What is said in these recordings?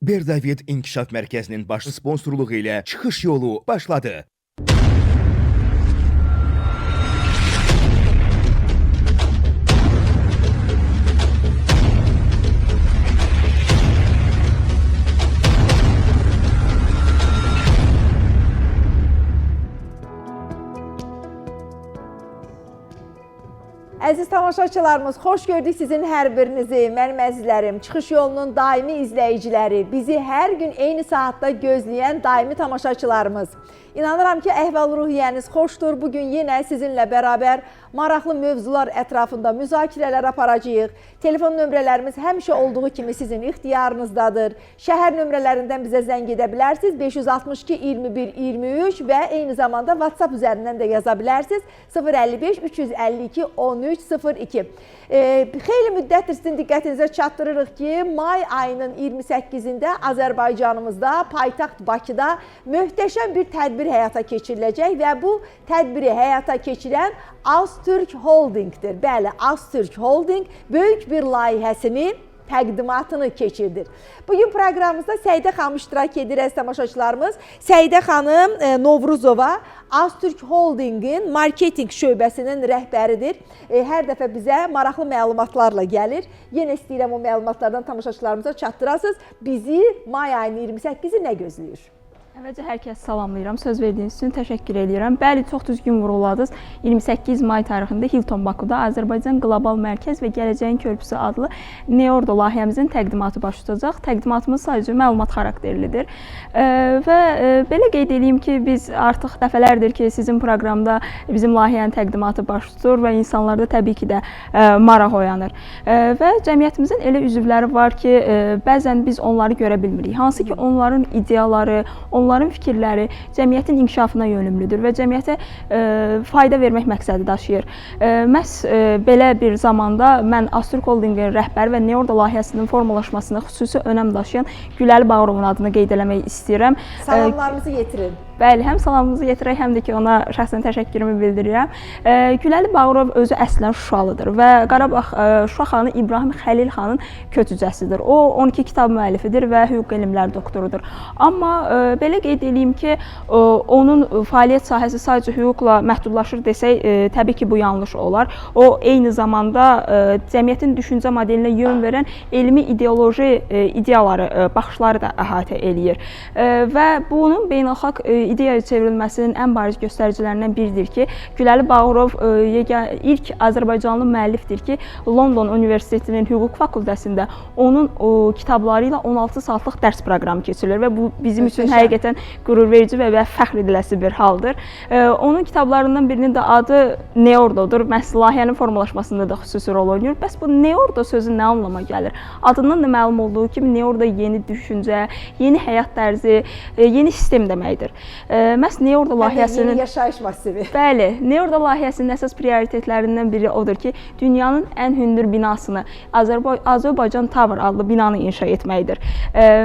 Berdavid İnkişaf Mərkəzinin baş sponsorluğu ilə çıxış yolu başladı. Əziz tamaşaçılarımız, xoş gördük sizin hər birinizi. Mənim əzizlərim, çıxış yolunun daimi izləyiciləri, bizi hər gün eyni saatda gözləyən daimi tamaşaçılarımız. İnanıram ki, əhval-ruhiyyəniz xoşdur. Bugün yenə sizinlə bərabər maraqlı mövzular ətrafında müzakirələr aparacağıq. Telefon nömrələrimiz həmişə olduğu kimi sizin ixtiyarınızdadır. Şəhər nömrələrindən bizə zəng edə bilərsiniz. 562 21 23 və eyni zamanda WhatsApp üzərindən də yaza bilərsiniz. 055 352 13 02. Xeyli müddətdir sizin diqqətinizə çatdırırıq ki, may ayının 28-də Azərbaycanımızda, paytaxt Bakıda möhtəşəm bir tədbir həyata keçiriləcək və bu tədbiri həyata keçirən Aztürk Holdingdir. Bəli, Aztürk Holding böyük bir layihəsini təqdimatını keçirdir. Bugün proqramımızda Səidə xanım iştirak edir, əziz tamaşaçılarımız. Səidə xanım Novruzova Aztürk Holdingin marketinq şöbəsinin rəhbəridir. Hər dəfə bizə maraqlı məlumatlarla gəlir. Yenə istəyirəm o məlumatlardan tamaşaçılarımıza çatdırasınız. Bizi may ayının 28-i nə gözləyir? Əvvəlcə hər kəs salamlayıram, söz verdiyiniz üçün təşəkkür edirəm. Bəli, çox düzgün vuruladınız. 28 may tarixində Hilton Bakuda Azərbaycan Qlobal Mərkəz və Gələcəyin Körpüsü adlı Neordo layihəmizin təqdimatı baş tutacaq. Təqdimatımız sadəcə məlumat xarakterlidir. Və belə qeyd edeyim ki, biz artıq dəfələrdir ki, sizin proqramda bizim layihənin təqdimatı baş tutur və insanlarda təbii ki də maraq oyanır. Və cəmiyyətimizin elə üzvləri var ki, bəzən biz onları görə bilmirik. Hansı ki, onların ideyaları, onların fikirləri cəmiyyətin inkişafına yönümlüdür və cəmiyyətə fayda vermək məqsədi daşıyır. Məhz belə bir zamanda mən Aztürk Holdingin rəhbəri və Neordo layihəsinin formalaşmasına xüsusi önəm daşıyan Güləli Bağırovun adını qeyd eləmək istəyirəm. Salamlarınızı yetirin. Bəli, həm salamımızı yetirək, həm də ki, ona şəxsən təşəkkürümü bildirirəm. Güləli Bağırov özü əslən Şuşalıdır və Qarabağ Şuşa xanı İbrahim Xəlil xanın kötücəsidir. O, 12 kitab müəllifidir və hüquq elmləri doktorudur. Amma belə qeyd edeyim ki, onun fəaliyyət sahəsi sadəcə hüquqla məhdudlaşır desək, təbii ki, bu yanlış olar. O, eyni zamanda cəmiyyətin düşüncə modelinə yön verən elmi ideoloji ideyaları, baxışları da əhatə eləyir. Və bunun beynəlxalq ideyaya çevrilməsinin ən bariz göstəricilərindən biridir ki, Güləli Bağırov ilk Azərbaycanlı müəllifdir ki, London Universitetinin hüquq fakültəsində onun kitabları ilə 16 saatlıq dərs proqramı keçirilir və bu bizim üçün həqiqətən qürur verici və fəxr ediləsi bir haldır. Onun kitablarından birinin də adı Neordodur. Məhz layihənin formalaşmasında da xüsusi rol oynayır. Bəs bu Neordo sözü nə anlama gəlir? Adından da məlum olduğu kimi Neordo yeni düşüncə, yeni həyat tərzi, yeni sistem deməkdir. Məhz Neordo layihəsinin yeni yaşayış massivi. Bəli, Neordo layihəsinin əsas prioritetlərindən biri odur ki, dünyanın ən hündür binasını, Azərbaycan Tower adlı binanı inşa etməkdir.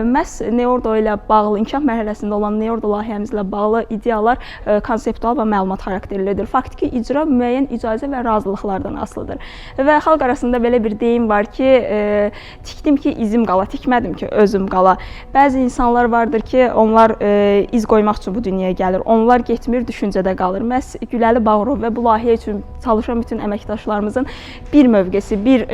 Məhz Neordo ilə bağlı, inkişaf mərhələsində olan Neordo layihəmizlə bağlı ideyalar konseptual və məlumat xarakterlidir. Faktiki icra müəyyən icazə və razılıqlardan asılıdır. Və xalq arasında belə bir deyim var ki, tikdim ki, izim qala, tikmədim ki, özüm qala. Bəzi insanlar vardır ki, onlar iz qoymaq üçün bu dünyaya gəlir. Onlar getmir, düşüncədə qalır. Məhz Güləli Bağırov və bu layihə üçün çalışan bütün əməkdaşlarımızın bir mövqesi, bir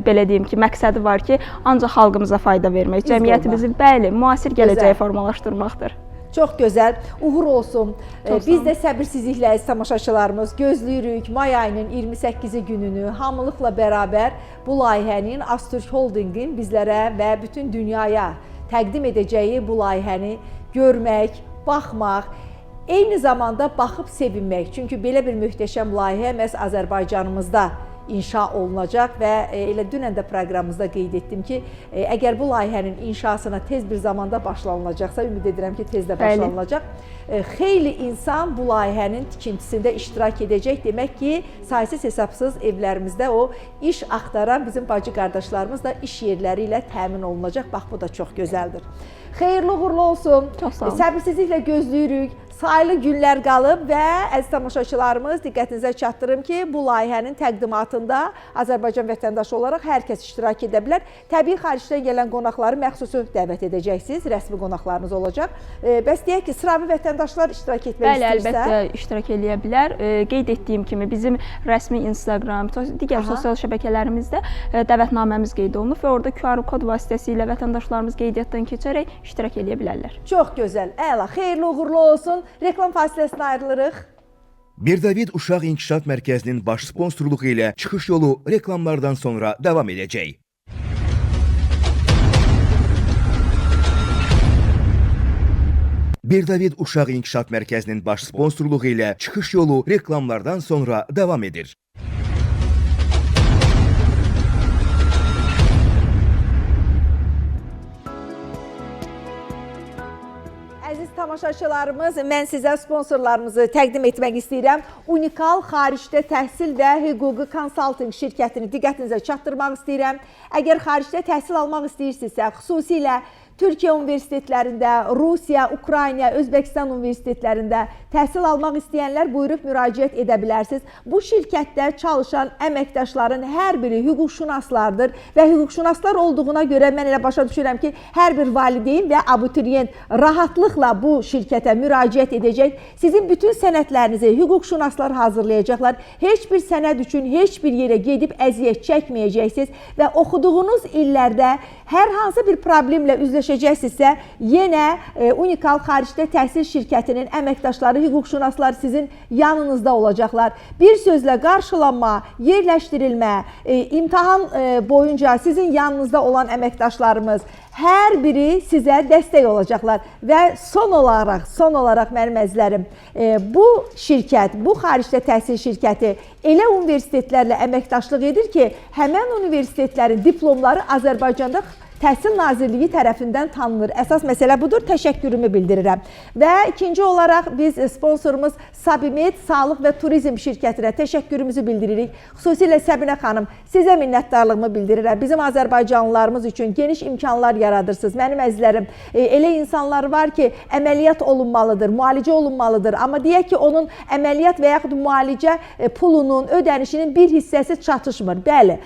belə deyim ki, məqsədi var ki, ancaq xalqımıza fayda vermək, cəmiyyətimizi, bəli, müasir gələcəyə formalaşdırmaqdır. Çox gözəl, uğur olsun. Biz də səbirsizliklə tamaşaçılarımız gözləyirik may ayının 28-i gününü hamılıqla bərabər bu layihənin Aztürk Holdingin bizlərə və bütün dünyaya təqdim edəcəyi bu layihəni görmək, baxmaq, eyni zamanda baxıb sevinmək. Çünki belə bir möhtəşəm layihə məhz Azərbaycanımızda inşa olunacaq və elə dünən də proqramımızda qeyd etdim ki, əgər bu layihənin inşasına tez bir zamanda başlanılacaqsa, ümid edirəm ki, tez də başlanılacaq. Xeyli insan bu layihənin tikintisində iştirak edəcək. Demək ki, saysız hesabsız evlərimizdə o iş axtaran bizim bacı qardaşlarımız da iş yerləri ilə təmin olunacaq. Bax, bu da çox gözəldir. Xeyirli uğurlu olsun. Çox sağ olun. Səbirsizliklə gözləyirik. sayılı günlər qalıb və əziz tamaşaçılarımız, diqqətinizə çatdırım ki, bu layihənin təqdimatında Azərbaycan vətəndaşı olaraq hər kəs iştirak edə bilər. Təbii xaricdən gələn qonaqları məxsusi dəvət edəcəksiniz, rəsmi qonaqlarınız olacaq. Bəs deyək ki, sıravi vətəndaşlar iştirak etmək istəyirsə? Bəli, əlbəttə iştirak edə bilər. Qeyd etdiyim kimi bizim rəsmi Instagram, digər sosial şəbəkələrimizdə dəvətnaməmiz qeyd olunub və orada QR kod vasitəsilə vətəndaşlarımız qeydiyyatdan keçərək iştirak edə bilərlər. Çox gözəl, əla, xeyirli uğurlu olsun. Reklam fasiləsinə ayrılırıq. Birdavid Uşaq İnkişaf Mərkəzinin baş sponsorluğu ilə çıxış yolu reklamlardan sonra davam edəcək. Birdavid Uşaq İnkişaf Mərkəzinin baş sponsorluğu ilə çıxış yolu reklamlardan sonra davam edir. Əziz tamaşaçılarımız, mən sizə sponsorlarımızı təqdim etmək istəyirəm. Unikal xaricdə təhsil və hüquqi konsaltinq şirkətini diqqətinizə çatdırmaq istəyirəm. Əgər xaricdə təhsil almaq istəyirsinizsə, xüsusilə Türkiyə universitetlərində, Rusiya, Ukrayna, Özbəkistan universitetlərində təhsil almaq istəyənlər buyurub müraciət edə bilərsiniz. Bu şirkətdə çalışan əməkdaşların hər biri hüquqşünaslardır və hüquqşünaslar olduğuna görə mən elə başa düşürəm ki, hər bir valideyn və abituriyent rahatlıqla bu şirkətə müraciət edəcək. Sizin bütün sənədlərinizi hüquqşünaslar hazırlayacaqlar. Heç bir sənəd üçün heç bir yerə gedib əziyyət çəkməyəcəksiniz və oxuduğunuz illərdə hər hansı bir problemlə üzləşəcəksinizsə, yenə Unikal xaricdə təhsil şirkətinin əməkdaşları, hüquqşünaslar sizin yanınızda olacaqlar. Bir sözlə qarşılanma, yerləşdirilmə, imtahan boyunca sizin yanınızda olan əməkdaşlarımız hər biri sizə dəstək olacaqlar. Və son olaraq mənim əzizlərim, bu şirkət, bu xaricdə təhsil şirkəti elə universitetlərlə əməkdaşlıq edir ki, həmən universitetlərin diplomları Azərbaycanda Təhsil Nazirliyi tərəfindən tanınır. Əsas məsələ budur, təşəkkürümü bildirirəm. Və ikinci olaraq biz sponsorumuz Sabimed Sağlıq və Turizm şirkətinə təşəkkürümüzü bildiririk. Xüsusilə Səbinə xanım, sizə minnətdarlığımı bildirirəm. Bizim Azərbaycanlılarımız üçün geniş imkanlar yaradırsınız. Mənim əzizlərim, elə insanlar var ki, əməliyyat olunmalıdır, müalicə olunmalıdır. Amma deyək ki, onun əməliyyat və yaxud müalicə pulunun, ödənişinin bir hissəsi çatışmır. Bəli,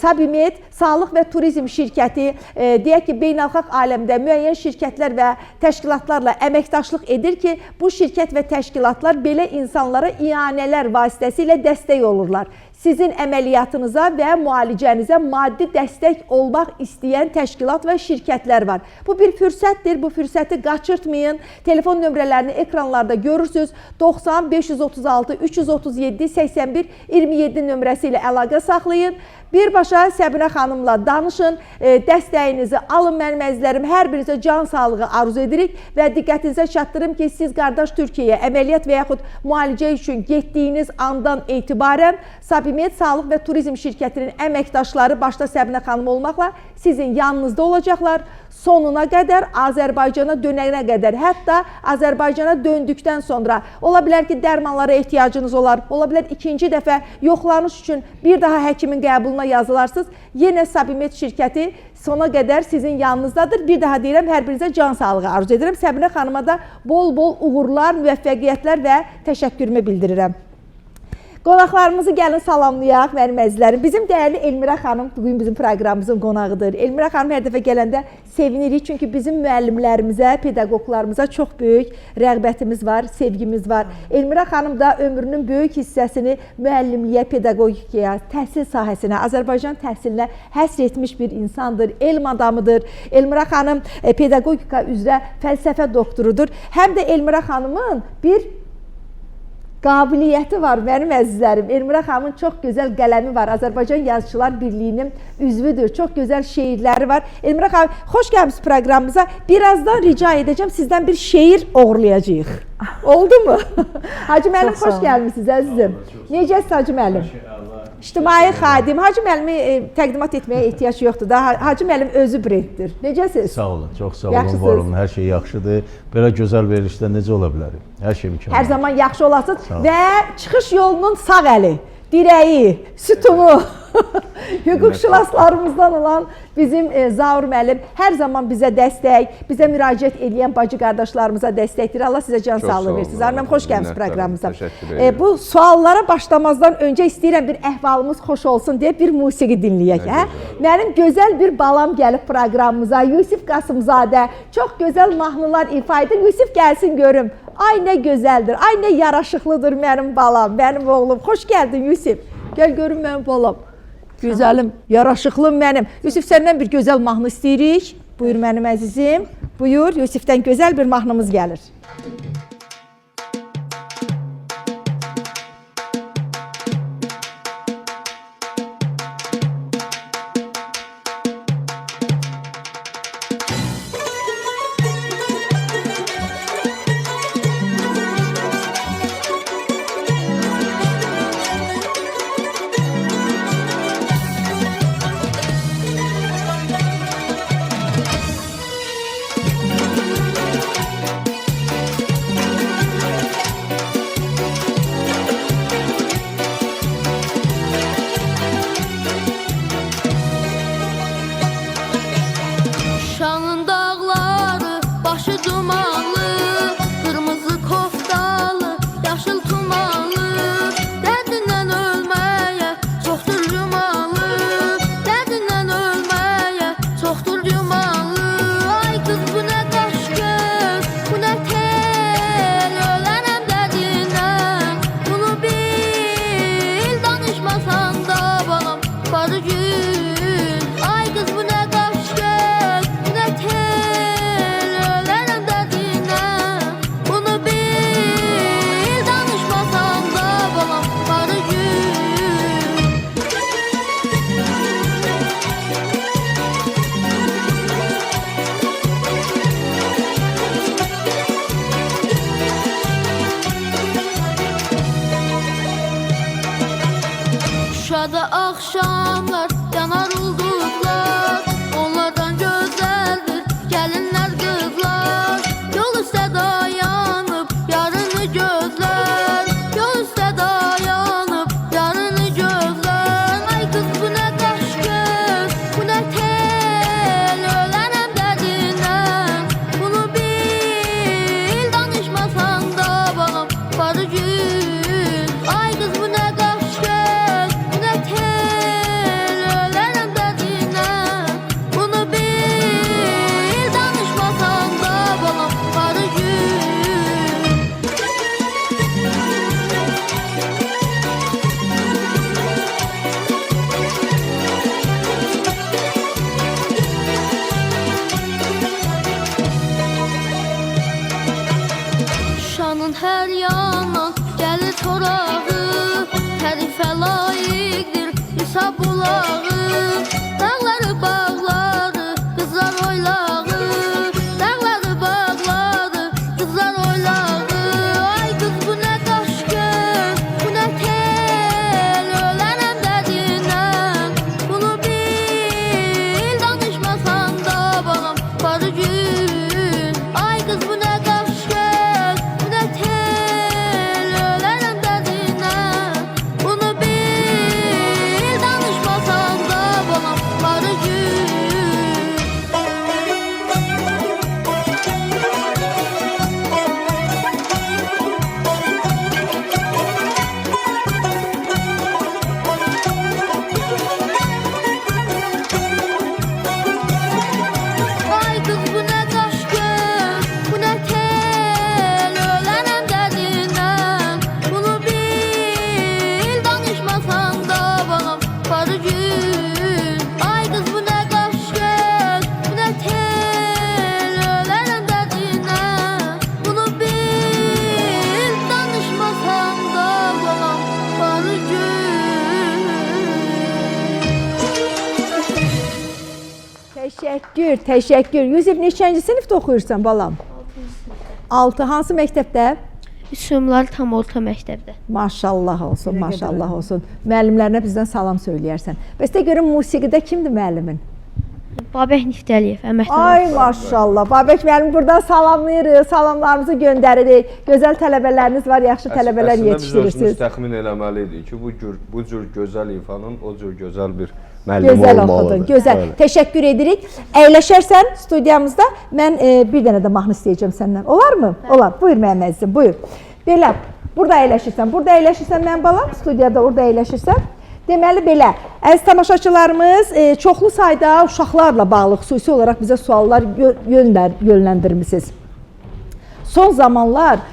Sabimed Sağlıq və Turizm şirkəti deyək ki, beynəlxalq aləmdə müəyyən şirkətlər və təşkilatlarla əməkdaşlıq edir ki, bu şirkət və təşkilatlar belə insanlara ianələr vasitəsilə dəstək olurlar. Sizin əməliyyatınıza və müalicənizə maddi dəstək olmaq istəyən təşkilat və şirkətlər var. Bu bir fürsətdir, bu fürsəti qaçırtmayın. Telefon nömrələrini ekranlarda görürsünüz. 90 536 337 81 27 nömrəsi ilə əlaqə saxlayın. Birbaşa Səbinə xanımla danışın, dəstəyinizi alın mənim əzizlərim. Hər birinizə can sağlığı arzu edirik və diqqətinizə çatdırım ki, siz qardaş Türkiyəyə əməliyyat və yaxud müalicə üçün getdiyiniz andan etibarən Sabimed Sağlıq və Turizm şirkətinin əməkdaşları başda Səbinə xanım olmaqla sizin yanınızda olacaqlar. Sonuna qədər, Azərbaycana dönənə qədər, hətta Azərbaycana döndükdən sonra ola bilər ki, dərmanlara ehtiyacınız olar, ola bilər ikinci dəfə yoxlanış üçün bir daha həkimin qəbuluna yazılarsınız. Yenə Sabimed şirkəti sona qədər sizin yanınızdadır. Bir daha deyirəm, hər birinizə can sağlığı arzu edirəm. Səbinə xanıma da bol-bol uğurlar, müvəffəqiyyətlər və təşəkkürümü bildirirəm. Qonaqlarımızı gəlin salamlayaq, mənim əzizlərim. Bizim dəyərli Elmirə xanım bugün bizim proqramımızın qonağıdır. Elmirə xanım hər dəfə gələndə sevinirik, çünki bizim müəllimlərimizə, pedaqoqlarımıza çox böyük rəğbətimiz var, sevgimiz var. Elmirə xanım da ömrünün böyük hissəsini müəllimliyə, pedaqogikaya, təhsil sahəsinə, Azərbaycan təhsilinə həsr etmiş bir insandır, elm adamıdır. Elmirə xanım pedaqogika üzrə fəlsəfə doktorudur. Həm də Elmirə xanımın bir qabiliyyəti var mənim əzizlərim. Elmirə xanımın çox gözəl qələmi var. Azərbaycan Yazıçılar Birliyinin üzvüdür. Çox gözəl şeirləri var. Elmirə xanım, xoş gəlmisiniz proqramımıza. Birazdan rica edəcəm, sizdən bir şeir oğurlayacağıq. Oldu mu? Hacı müəllim, xoş gəlmisiniz əzizim. Necəsiz Hacı müəllim? İctimai xadim. Hacı müəllimi təqdimat etməyə ehtiyac yoxdur da. Hacı müəllim özü brenddir. Necəsiz? Sağ olun, çox sağ olun, var olun. Hər şey yaxşıdır. Belə gözəl verilişdə necə ola bilərim? Hər şey mükəmməl. Hər zaman yaxşı olasınız və çıxış yolunun sağ əli, dirəyi, sütunu hüquqşünaslarımızdan olan bizim Zaur müəllim hər zaman bizə dəstək, bizə müraciət edən bacı qardaşlarımıza dəstəkdir. Allah sizə can sağlığı versin. Zaur müəllim, xoş gəlmisiniz proqramımıza. Bu suallara başlamazdan öncə istəyirəm bir əhvalımız xoş olsun deyə bir musiqi dinləyək. Mənim gözəl bir balam gəlib proqramımıza, Yusif Qasımzadə. Çox gözəl mahnılar ifa edir. Yusif gəlsin görüm. Ay nə gözəldir, ay nə yaraşıqlıdır mənim balam, mənim oğlum. Xoş gəldin Yusif. Gəl görüm mənim balam. Gözəlim, yaraşıqlım mənim. Yusif, səndən bir gözəl mahnı istəyirik. Buyur mənim əzizim. Buyur, Yusifdən gözəl bir mahnımız gəlir. Şanın dağları, başı dumanlı, qırmızı koftalı, yaşıl tumanlı, dərdindən ölməyə çoxdur yumalı, dərdindən ölməyə çoxdur yumalı. Ay qız, bu nə qaş göz, bu nə tel, ölənəm dərdindən, bunu bil, danışmasan da balam, barı gün. Ay qız, bu nə qaş göz, bu nə tel, ölənəm dərdindən, bunu bil, danışmasan da balam, barı gün. Şuşada axşamlar yanar ulduzlar, onlardan gözəldir gəlinlər qızlar. Yol üstə dayanıb yarını gözlər, yol üstə dayanıb yarını gözlər. Ay qız, bu nə qaş göz, bu nə tel, ölənəm dərdindən, bunu bil, danışmasan da balam, barı gün. Ay qız, bu nə qaş göz, bu nə tel, ölənəm dərdindən, bunu bil, danışmasan da balam, barı gün. Şanın hər yandan gəlir torağı, tərifə layiqdir İsa bulağı. Dağları bağları, qızlar oylağı, dağları bağları, qızlar oylağı. Ay qız, bu nə qaş göz, bu nə tel, ölənəm dərdindən, bunu bil, danışmasan da balam, barı gün. Ay qız, bu nə qaş göz, bu nə tel, ölənəm dərdindən, bunu bil, danışmasan da balam, barı gün. Ay qız, bu nə qaş göz, bu nə tel, ölənəm dərdindən, bunu bil, danışmasan da balam, barı gün. Ay qız, bu nə qaş göz, bu nə tel, ölənəm dərdindən, bunu bil, danışmasan da balam, barı gün. Təşəkkür, təşəkkür. Yusif, neçənci sinifdə oxuyursan balam? 6. Hansı məktəbdə? Üsumlar tam orta məktəbdə. Maşallah olsun, maşallah olsun. Müəllimlərinə bizdən salam söyləyərsən. Bəs də görüm musiqidə kimdir müəllimin? Babək Niftəliyev, əməkdar. Ay maşallah. Babək müəllim buradan salamlayırıq, salamlarımızı göndəririk. Gözəl tələbələriniz var, yaxşı tələbələr yetişdirirsiniz. Biz təxmin eləməliydik ki, bu cür gözəl ifanın o cür gözəl bir müəllim Gözəl olmalıdır. oxudun, gözəl. Bəli. Təşəkkür edirik. Əyləşərsən studiyamızda, mən bir dənə də mahnı istəyəcəm səndən. Olarmı? Olar. Buyur mənim əzizim, buyur. Belə, burada əyləşirsən mənim balam, studiyada orada əyləşirsən. Deməli belə, əziz tamaşaçılarımız, çoxlu sayda uşaqlarla bağlı xüsusi olaraq bizə suallar yönləndirmisiniz. Son zamanlar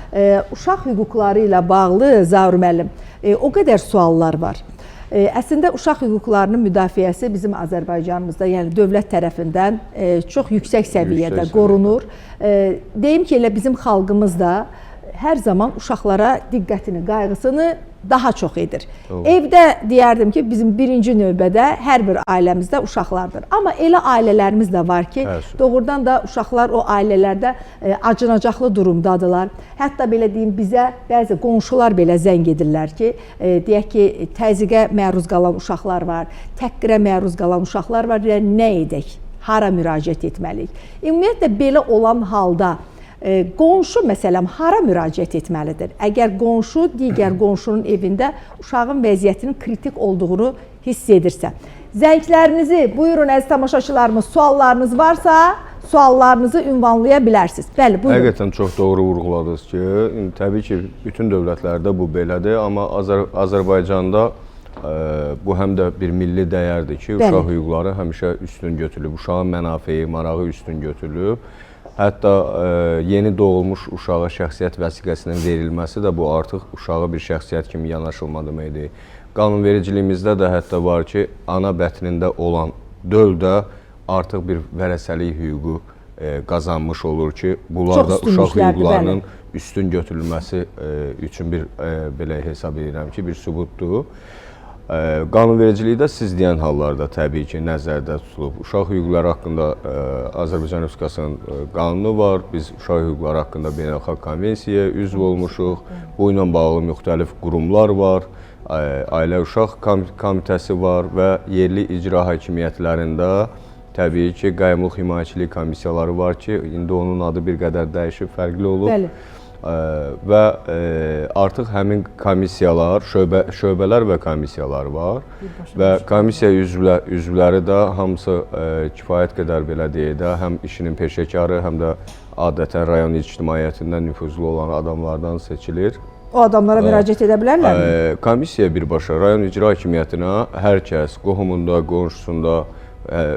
uşaq hüquqları ilə bağlı Zaur müəllim, o qədər suallar var. Əslində uşaq hüquqlarının müdafiəsi bizim Azərbaycanımızda, yəni dövlət tərəfindən çox yüksək səviyyədə qorunur. Deyim ki, elə bizim xalqımız da hər zaman uşaqlara diqqətini, qayğısını daha çox edir. Evdə deyərdim ki, bizim birinci növbədə hər bir ailəmizdə uşaqlardır. Amma elə ailələrimiz də var ki, doğrudan da uşaqlar o ailələrdə acınacaqlı durumdadılar. Hətta belə deyim, bizə bəzi qonşular belə zəng edirlər ki, deyək ki, təzyiqə məruz qalan uşaqlar var, təhqirə məruz qalan uşaqlar var, nə edək, hara müraciət etməliyik? Ümumiyyətlə, belə olan halda qonşu məsələn hara müraciət etməlidir? Əgər qonşu digər qonşunun evində uşağın vəziyyətinin kritik olduğunu hiss edirsə. Zənglərinizi buyurun əziz tamaşaçılarımız, suallarınız varsa suallarınızı ünvanlaya bilərsiniz. Bəli, buyurun. Həqiqətən çox doğru vurğuladınız ki, təbii ki, bütün dövlətlərdə bu belədir, amma Azərbaycanda bu həm də bir milli dəyərdir ki, uşaq hüquqları həmişə üstün götürülüb, uşağın mənafeyi, marağı üstün götürülüb. Hətta yeni doğulmuş uşağa şəxsiyyət vəsiqəsinin verilməsi də bu artıq uşağa bir şəxsiyyət kimi yanaşılma deməkdir. Qanunvericiliyimizdə də hətta var ki, ana bətnində olan dövrdə artıq bir vərəsəlik hüququ qazanmış olur ki, bunlar da uşaq hüquqlarının üstün götürülməsi üçün bir belə hesab edirəm ki, bir sübutdur. Qanunvericilikdə siz deyən hallarda təbii ki, nəzərdə tutulub. Uşaq hüquqları haqqında Azərbaycan Respublikasının qanunu var. Biz uşaq hüquqları haqqında beynəlxalq konvensiyaya üzv olmuşuq. Bu ilə bağlı müxtəlif qurumlar var. Ailə Uşaq Komitəsi var və yerli icra hakimiyyətlərində təbii ki, qayyumluq himayəçilik komissiyaları var ki, indi onun adı bir qədər dəyişib, fərqli olub. Bəli. Və artıq həmin komissiyalar, şöbələr və komissiyalar var və komissiya üzvləri də hamısı kifayət qədər belə deyək də, həm işinin peşəkarı, həm də adətən rayon ictimaiyyətindən nüfuzlu olan adamlardan seçilir. O adamlara müraciət edə bilərlərmi? Komissiya birbaşa rayon icra hakimiyyətinə hər kəs qohumunda, qonşusunda,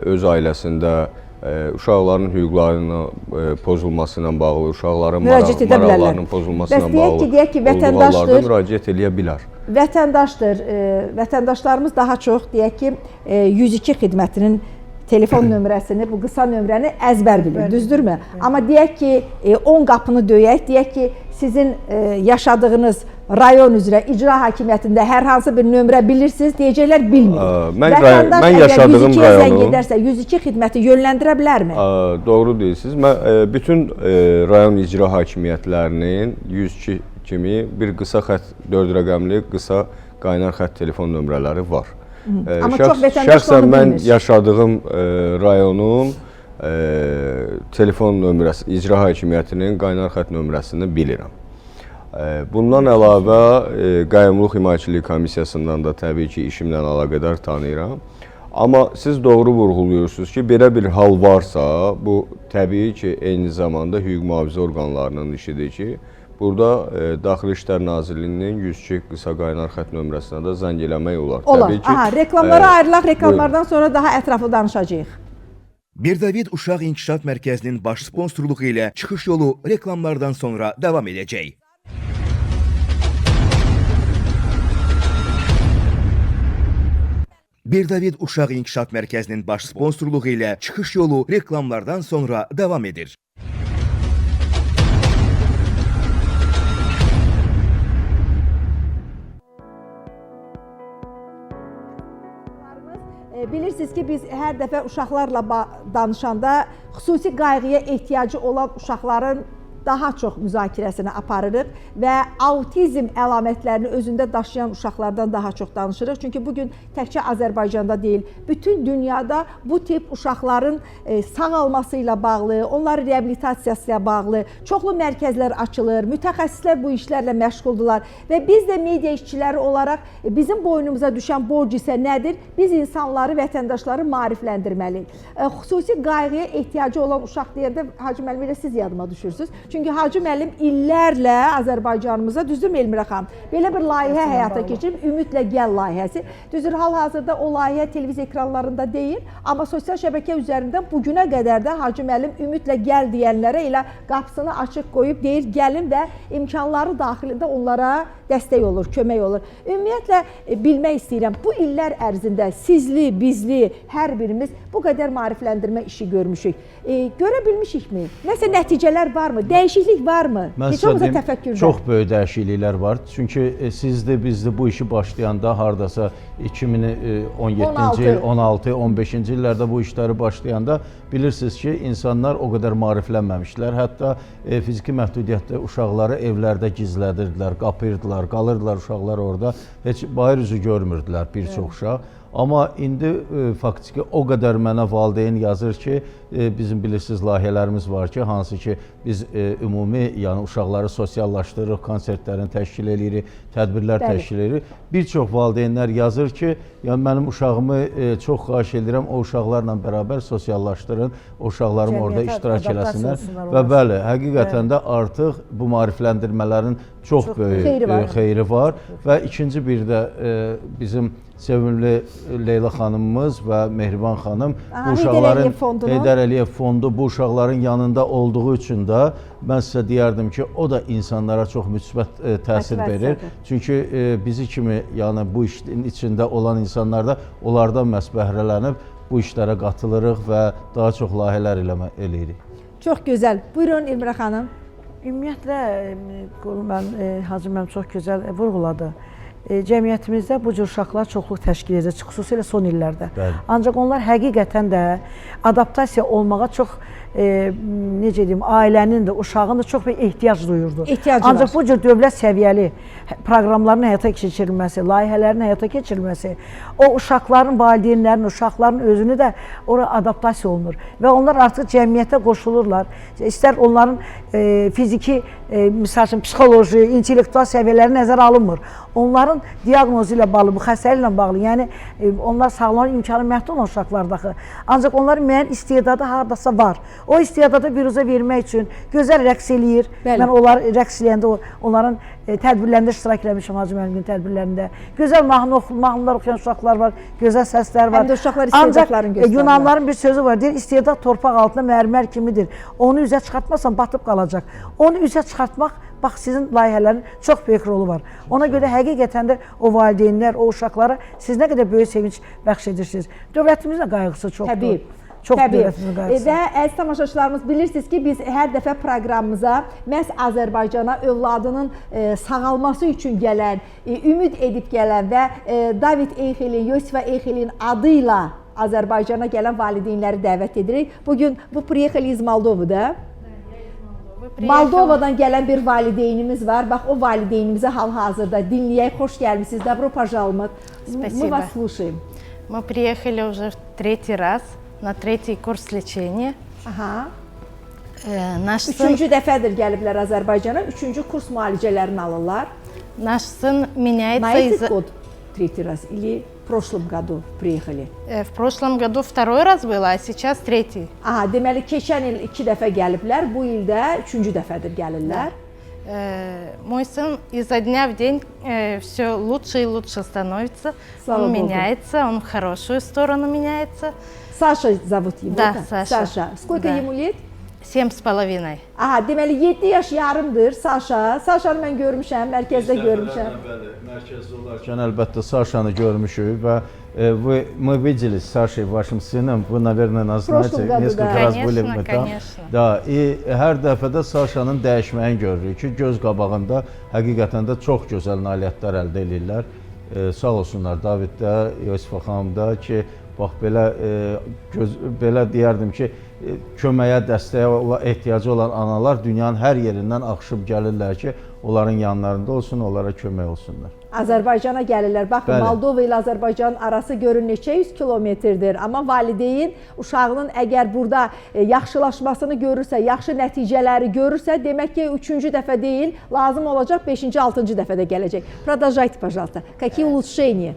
öz ailəsində uşaqların hüquqlarının pozulması ilə bağlı, uşaqların maraqlarının pozulması ilə bağlı olduğu hallarda müraciət edə bilər. Vətəndaşdır, vətəndaşlarımız daha çox deyək ki, 102 xidmətinin telefon nömrəsini, bu qısa nömrəni əzbər bilir, düzdürmü? Amma deyək ki, 10 qapını döyək, deyək ki, sizin yaşadığınız rayon üzrə icra hakimiyyətində hər hansı bir nömrə bilirsiniz, deyəcəklər bilmir. Mən yaşadığım rayonu 102-yə zəng edərsə, 102 xidməti yönləndirə bilərmi? Doğru deyirsiniz. Bütün rayon icra hakimiyyətlərinin 102 kimi bir qısa xətt, 4 rəqəmli qısa qaynar xətt telefon nömrələri var. Amma çox vətəndaş şəxsən onu mən bilmir. yaşadığım rayonun telefon nömrəsi, icra hakimiyyətinin qaynar xətt nömrəsini bilirəm. Bundan əlavə qayyumluq himayəçilik komissiyasından da təbii ki, işimlə əlaqədar tanıyıram. Amma siz doğru vurğuluyorsunuz ki, belə bir hal varsa, bu təbii ki, eyni zamanda hüquq mühafizə orqanlarının işidir ki, burada Daxili İşlər Nazirliyinin 102 qısa qaynar xətt nömrəsinə də zəng eləmək olar. Olar. Təbii ki, Aha, reklamlara ayrılaq, reklamlardan sonra daha ətraflı danışacağıq. Birdavid Uşaq İnkişaf Mərkəzinin baş sponsorluğu ilə çıxış yolu reklamlardan sonra davam edəcək. Birdavid Uşaq İnkişaf Mərkəzinin baş sponsorluğu ilə çıxış yolu reklamlardan sonra davam edir. Bilirsiniz ki, biz hər dəfə uşaqlarla danışanda xüsusi qayğıya ehtiyacı olan uşaqların daha çox müzakirəsini aparırıq və autizm əlamətlərini özündə daşıyan uşaqlardan daha çox danışırıq. Çünki bugün təkcə Azərbaycanda deyil, bütün dünyada bu tip uşaqların sağalması ilə bağlı, onların reabilitasiyası ilə bağlı çoxlu mərkəzlər açılır, mütəxəssislər bu işlərlə məşğuldurlar və biz də media işçiləri olaraq bizim boynumuza düşən borc isə nədir? Biz insanları, vətəndaşları maarifləndirməliyik. Xüsusi qayğıya ehtiyacı olan uşaq deyəndə Hacı müəllim ilə siz yadıma düşürsünüz. Çünki Hacı müəllim illərlə Azərbaycanımıza, düzdür Elmirə xanım, belə bir layihə həyata keçirib, Ümidlə Gəl layihəsi. Düzdür, hal-hazırda o layihə televiziya ekranlarında deyil, amma sosial şəbəkə üzərindən bugünə qədər də Hacı müəllim Ümidlə Gəl deyənlərə elə qapısını açıq qoyub deyir, gəlin və imkanları daxilində onlara dəstək olur, kömək olur. Ümumiyyətlə, bilmək istəyirəm, bu illər ərzində sizli, bizli, hər birimiz bu qədər maarifləndirmə işi görmüşük. Görə bilmişikmi? Nəsə nəticələr varmı? Dəyişiklik varmı? Heç olmasa təfəkkürdə. Çox böyük dəyişikliklər var. Çünki sizdə, bizdə bu işi başlayanda hardasa 2017-ci il, 16, 15-ci illərdə bu işləri başlayanda bilirsiniz ki, insanlar o qədər maariflənməmişdilər. Hətta fiziki məhdudiyyətli uşaqları evlərdə gizlədirdilər, qapıyırdılar, qalırdılar uşaqlar orada. Heç bayır üzü görmürdülər bir çox uşaq. Amma indi faktiki o qədər mənə valideyn yazır ki, bizim bilirsiniz layihələrimiz var ki, hansı ki biz ümumi, yəni uşaqları sosiallaşdırırıq, konsertlərini təşkil edirik, tədbirlər təşkil edirik. Bir çox valideynlər yazır ki, yəni mənim uşağımı çox xahiş edirəm, o uşaqlarla bərabər sosiallaşdırın, o uşaqlarım orada iştirak eləsinlər. Və bəli, həqiqətən də artıq bu maarifləndirmələrin çox böyük xeyri var. Və ikinci bir də bizim sevimli Leyla xanımımız və Mehriban xanım bu uşaqların Heydər Əliyev fondu bu uşaqların yanında olduğu üçün də mən sizə deyərdim ki, o da insanlara çox müsbət təsir verir. Çünki bizi kimi, yəni bu işin içində olan insanlar da onlardan məhz bəhrələnib bu işlərə qatılırıq və daha çox layihələr eləyirik. Çox gözəl. Buyurun Elmirə xanım. Ümumiyyətlə, Hacı müəllim çox gözəl vurğuladı. Cəmiyyətimizdə bu cür uşaqlar çoxluq təşkil edir, xüsusilə son illərdə. Ancaq onlar həqiqətən də adaptasiya olmağa çox, necə deyim, ailənin də, uşağın da çox bir ehtiyac duyurdu. Ancaq bu cür dövlət səviyyəli proqramların həyata keçirilməsi, layihələrin həyata keçirilməsi, o uşaqların, valideynlərin, uşaqların özünü də oraya adaptasiya olunur və onlar artıq cəmiyyətə qoşulurlar. İstər onların fiziki, misal üçün, psixoloji, intellektual səviyyələri nəzərə alınmır. Onların diaqnozu ilə bağlı, bu xəstəliklə bağlı, yəni onlar sağlamlıq imkanı məhdud olan uşaqlardaxı. Ancaq onların müəyyən istedadı hardasa var. O istedadı büruzə vermək üçün gözəl rəqs eləyir. Mən onlar rəqs eləyəndə onların tədbirlərində iştirak eləmişəm Hacı müəllimin tədbirlərində. Gözəl mahnılar oxuyan uşaqlar var, gözəl səslər var. Həm də uşaqlar istedadlarını göstərirlər. Ancaq Yunanların bir sözü var, deyir, istedad torpaq altında mərmər kimidir. Onu üzə çıxartmazsan batıb qalacaq. Onu üzə çıxartmaq, bax sizin layihələrin çox böyük rolu var. Ona görə həqiqətən də o valideynlər, o uşaqlara siz nə qədər böyük sevinç bəxş edirsiniz. Dövlətimizin də qayğısı çoxdur. Təbii. Çox dövlətimizin qayğısı. Və əziz tamaşaçılarımız, bilirsiniz ki, biz hər dəfə proqramımıza məhz Azərbaycana övladının sağalması üçün gələn, ümid edib gələn və David Eyxelin, Yosifa Eyxelin adı ilə Azərbaycana gələn valideynləri dəvət edirik. Bugün bu приехали из Молдовы, da? Moldovadan gələn bir valideynimiz var. Bax, o valideynimizi hal-hazırda dinləyək. Xoş gəlmişsiniz. Добро пожаловать. Мы вас слушаем. Мы приехали уже в третий раз на третий курс лечения. Aha. Наш Üçüncü dəfədir gəliblər Azərbaycana. Üçüncü kurs müalicələrini alırlar. Наш сын меняется На этот из-за... год третий раз или в прошлом году приехали? В прошлом году второй раз было, а сейчас третий. Aha, deməli keçən il 2 dəfə gəliblər, bu ildə 3-cü dəfədir gəlirlər. Мой сын изо дня в день все лучше и лучше становится. Он меняется, он в хорошую сторону меняется. Saşa zovут его, да? Саша. Сколько ему лет? 7,5. Aha, deməli 7 yaş yarımdır Saşa. Saşanı mən görmüşəm, mərkəzdə görmüşəm. Bəli, mərkəzdə olarkən əlbəttə Saşanı görmüşük və мы видели с Сашей, вашим сыном, вы, наверное, нас знаете, несколько раз были мы там. Да, и hər dəfədə Saşanın dəyişməyini görürük ki, göz qabağında həqiqətən də çox gözəl nailiyyətlər əldə edirlər. Sağ olsunlar David də, Yosifa xanım da ki, bax belə deyərdim ki, köməyə, dəstəyə ehtiyacı olan analar dünyanın hər yerindən axışıb gəlirlər ki, onların yanlarında olsun, onlara kömək olsunlar. Azərbaycana gəlirlər. Baxın, Bəli. Moldova ilə Azərbaycanın arası görün neçə yüz kilometrdir. Amma valideyn uşağının əgər burada yaxşılaşmasını görürsə, yaxşı nəticələri görürsə, demək ki, 3-cü dəfə deyil, lazım olacaq 5-ci, 6-cı dəfədə gələcək. Продолжайте, пожалуйста. Какие улучшения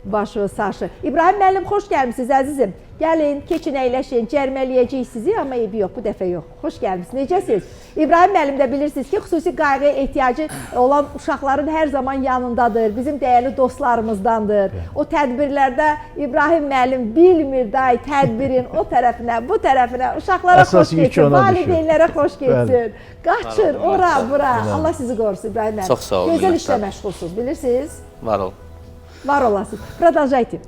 вашего Saşa? İbrahim müəllim, xoş gəlmisiniz əzizim. Gəlin, keçin, əyləşin, cərmələyəcəyik sizi, amma eybi yox, bu dəfə yox. Xoş gəlmisiniz. Necəsiniz? İbrahim müəllim də bilirsiniz ki, xüsusi qayğıya ehtiyacı olan uşaqların hər zaman yanındadır. Bizim dəyərli dostlarımızdandır. O tədbirlərdə İbrahim müəllim bilmir day tədbirin o tərəfinə, bu tərəfinə, uşaqlara Əsas xoş yük getsin, ona düşür. valideynlərə xoş getsin. Qaçır, ora, bura. Allah sizi qorusun İbrahim müəllim. Çox sağ olun, Gözəl işlə minnətdaram. məşğulsunuz, bilirsiniz? Var ol. Var olasınız. Продолжайте.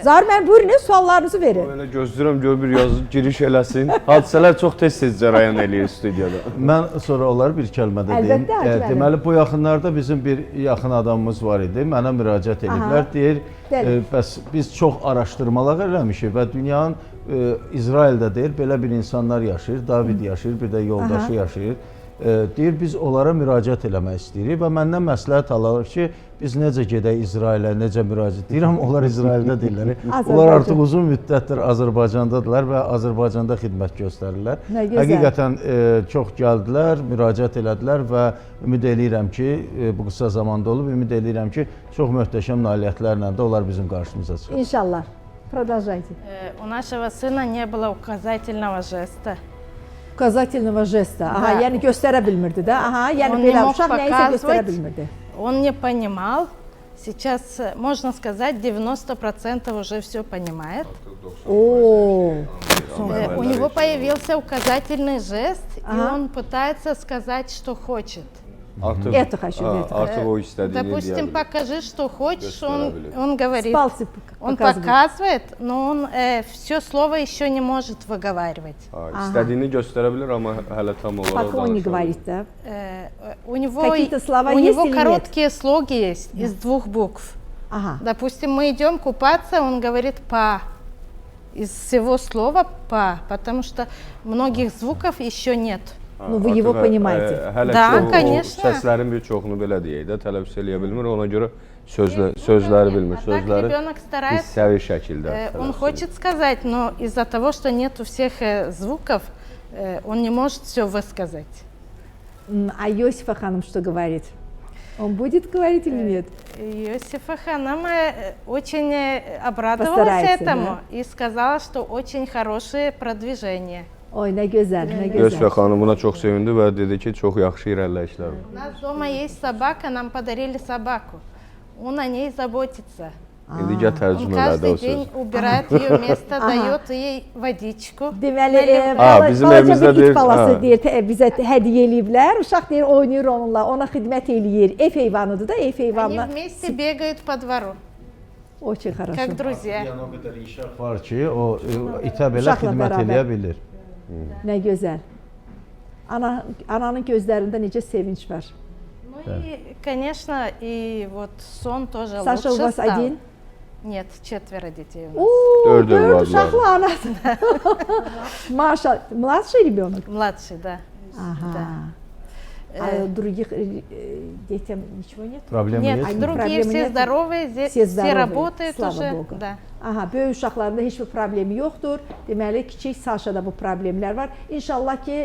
Zahir müəllim, buyurun, suallarınızı verin. Belə gözləyirəm gör bir yazıb giriş eləsin. Hadisələr çox tez-tez cərəyan eləyir studiyada. Mən sonra onları bir kəlmədə deyim. Əlbəttə, Hacı müəllim. Deməli, bu yaxınlarda bizim bir yaxın adamımız var idi. Mənə müraciət ediblər. Deyir, Bəli. bəs biz çox araşdırmalar eləmişik və dünyanın İsraildə deyir, belə bir insanlar yaşayır. David yaşayır, bir də yoldaşı yaşayır. Deyir, biz onlara müraciət eləmək istəyirik və məndən məsləhət alırıq ki, biz necə gedək İsrailə, necə müraciət deyirəm, onlar İsraildə deyirlər. Onlar artıq uzun müddətdir Azərbaycandadırlar və Azərbaycanda xidmət göstərirlər. Nə gözəl. Həqiqətən çox gəldilər, müraciət elədilər və ümid eləyirəm ki, bu qısa zamanda olub, ümid eləyirəm ki, çox möhtəşəm nailiyyətlərlə də onlar bizim qarşımıza çıxır. İnşallah. Продолжайте. У нашего сына не было указательного жеста. Uказательного жеста. Aha, Da. yəni göstərə bilmirdi də. Aha, yəni Он belə не мог uşaq nəyisə göstərə показывать, bilmirdi. он не понимал. Сейчас, можно сказать, 90% уже все понимает. Oo. У него появился указательный жест, и Ага. он пытается сказать, что хочет. Artıq Это хочу, это. artıq o istədiyini deyə Допустим, bilir. покажи, что хочешь, Göstərebilir. он говорит, Пальцы он показывает. показывает, но он все слово еще не может выговаривать. İstədiyini göstərə bilər, amma hələ tam olaraq Пока он не danışa говорит, да? У него, Какие-то слова у есть него или нет? короткие слоги есть из двух букв. Aha. Допустим, мы идем купаться, он говорит «па». Из всего слова «па», потому что многих звуков еще нет. Ну, вы его понимаете. Hələ Da, ki, o конечно. səslərin bir çoxunu belə deyək də, tələffüz eləyə bilmir, ona görə sözləri bilmir, А так sözləri ребенок старается, hissəvi şəkildə. он tələffüz хочет сказать, но из-за того, что нет у всех звуков, он не может все высказать. А Йосифа ханым что говорит? Он будет говорить или нет? Иосифа Ханама очень обрадовалась Постарается, этому да? и сказала, что очень хорошее продвижение. Oy, nə gözəl, nə Gözfə gözəl. xanım buna çox sevindi və dedi ki, çox yaxşı irəliləyişlər var. У нас дома есть собака, нам подарили собаку. Он о ней заботится. İndi gəl Он tərcümə elədi каждый o söz. день убирает ее место, дает ей водичку. Deməli, bizim balaca evimizdə bir it deyir, balası ha. deyir, bizə hədiyyə eləyiblər. Uşaq deyir, oynayır onunla, ona xidmət eləyir. Ev heyvanıdır da, ev Они heyvanına. вместе бегают по двору, Очень хорошо. как друзья. Yəni o qədər inkişaf var ki, o itə belə Uşaqla xidmət bərabər. eləyə bilir. Nə gözəl. Ananın gözlərində necə sevinç var. Ну и, конечно, и вот сон тоже Саша, у лучше вас стал. один? Нет, 4 детей у нас. Oo, Dörd 4 övladlar. uşaqlı anası. Maşallah. Младший ребенок? Mладший, да. Ага. А других детям ничего нет? Problemi Нет, yoxdur. другие Проблемы все нет? здоровые, здесь Все все здоровые, работают слава уже. Богу. Да. Aha, böyük uşaqlarında heç bir problemi yoxdur. Deməli, kiçik Saşada bu problemlər var. İnşallah ki,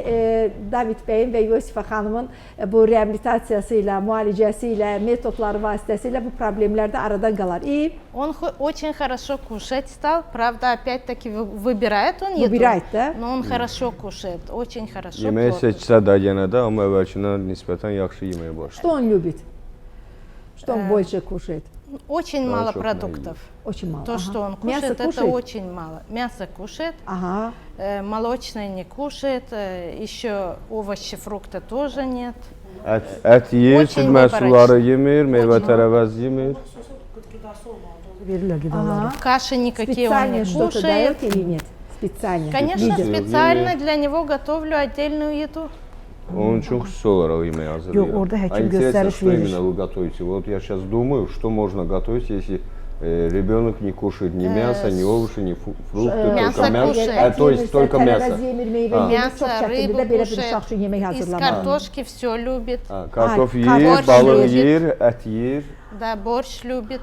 David bəyin və Yosifa xanımın bu reabilitasiyası ilə, müalicəsi ilə, metodları vasitəsilə bu problemlər də aradan qalar. И Он очень хорошо кушать стал, правда, опять-таки выбирает он еду, Выбирает, да? но он хорошо кушает, очень хорошо. Yeməyi плотно. seçsə də yenə də, amma əvvəlkindən nisbətən yaxşı yeməyə başladı. что он любит? Что он больше кушает? Очень мало Хорошо, продуктов. Очень мало. То, Ага. что он Мясо кушает, это кушает? очень мало. Мясо кушает, Aha. молочное не кушает, еще овощи, фрукты тоже нет. Ət yeyir, Очень süd məhsulları vıbaraç. yemir, meyvə tərəvəz yemir. Verirlər qidaları. Каши никакие он Специально не что-то дает кушает. или нет? Специально. Конечно, Видит. специально для него готовлю отдельную еду. Onun üçün xüsusi olaraq yemək hazırlayıram. Yox, orada həkim Интересно, göstəriş что verir. именно вы готовите? Вот я сейчас думаю, что можно готовить, если ребенок не кушает ни мясо, ни овощи, ни фрукты, Мясо только мясо. кушает. То есть только мясо. Мясо, рыбу кушает. Из картошки все любит. Картоф Ay, yer, borç balık yiyecek. yer, et yer. Да, борщ любит.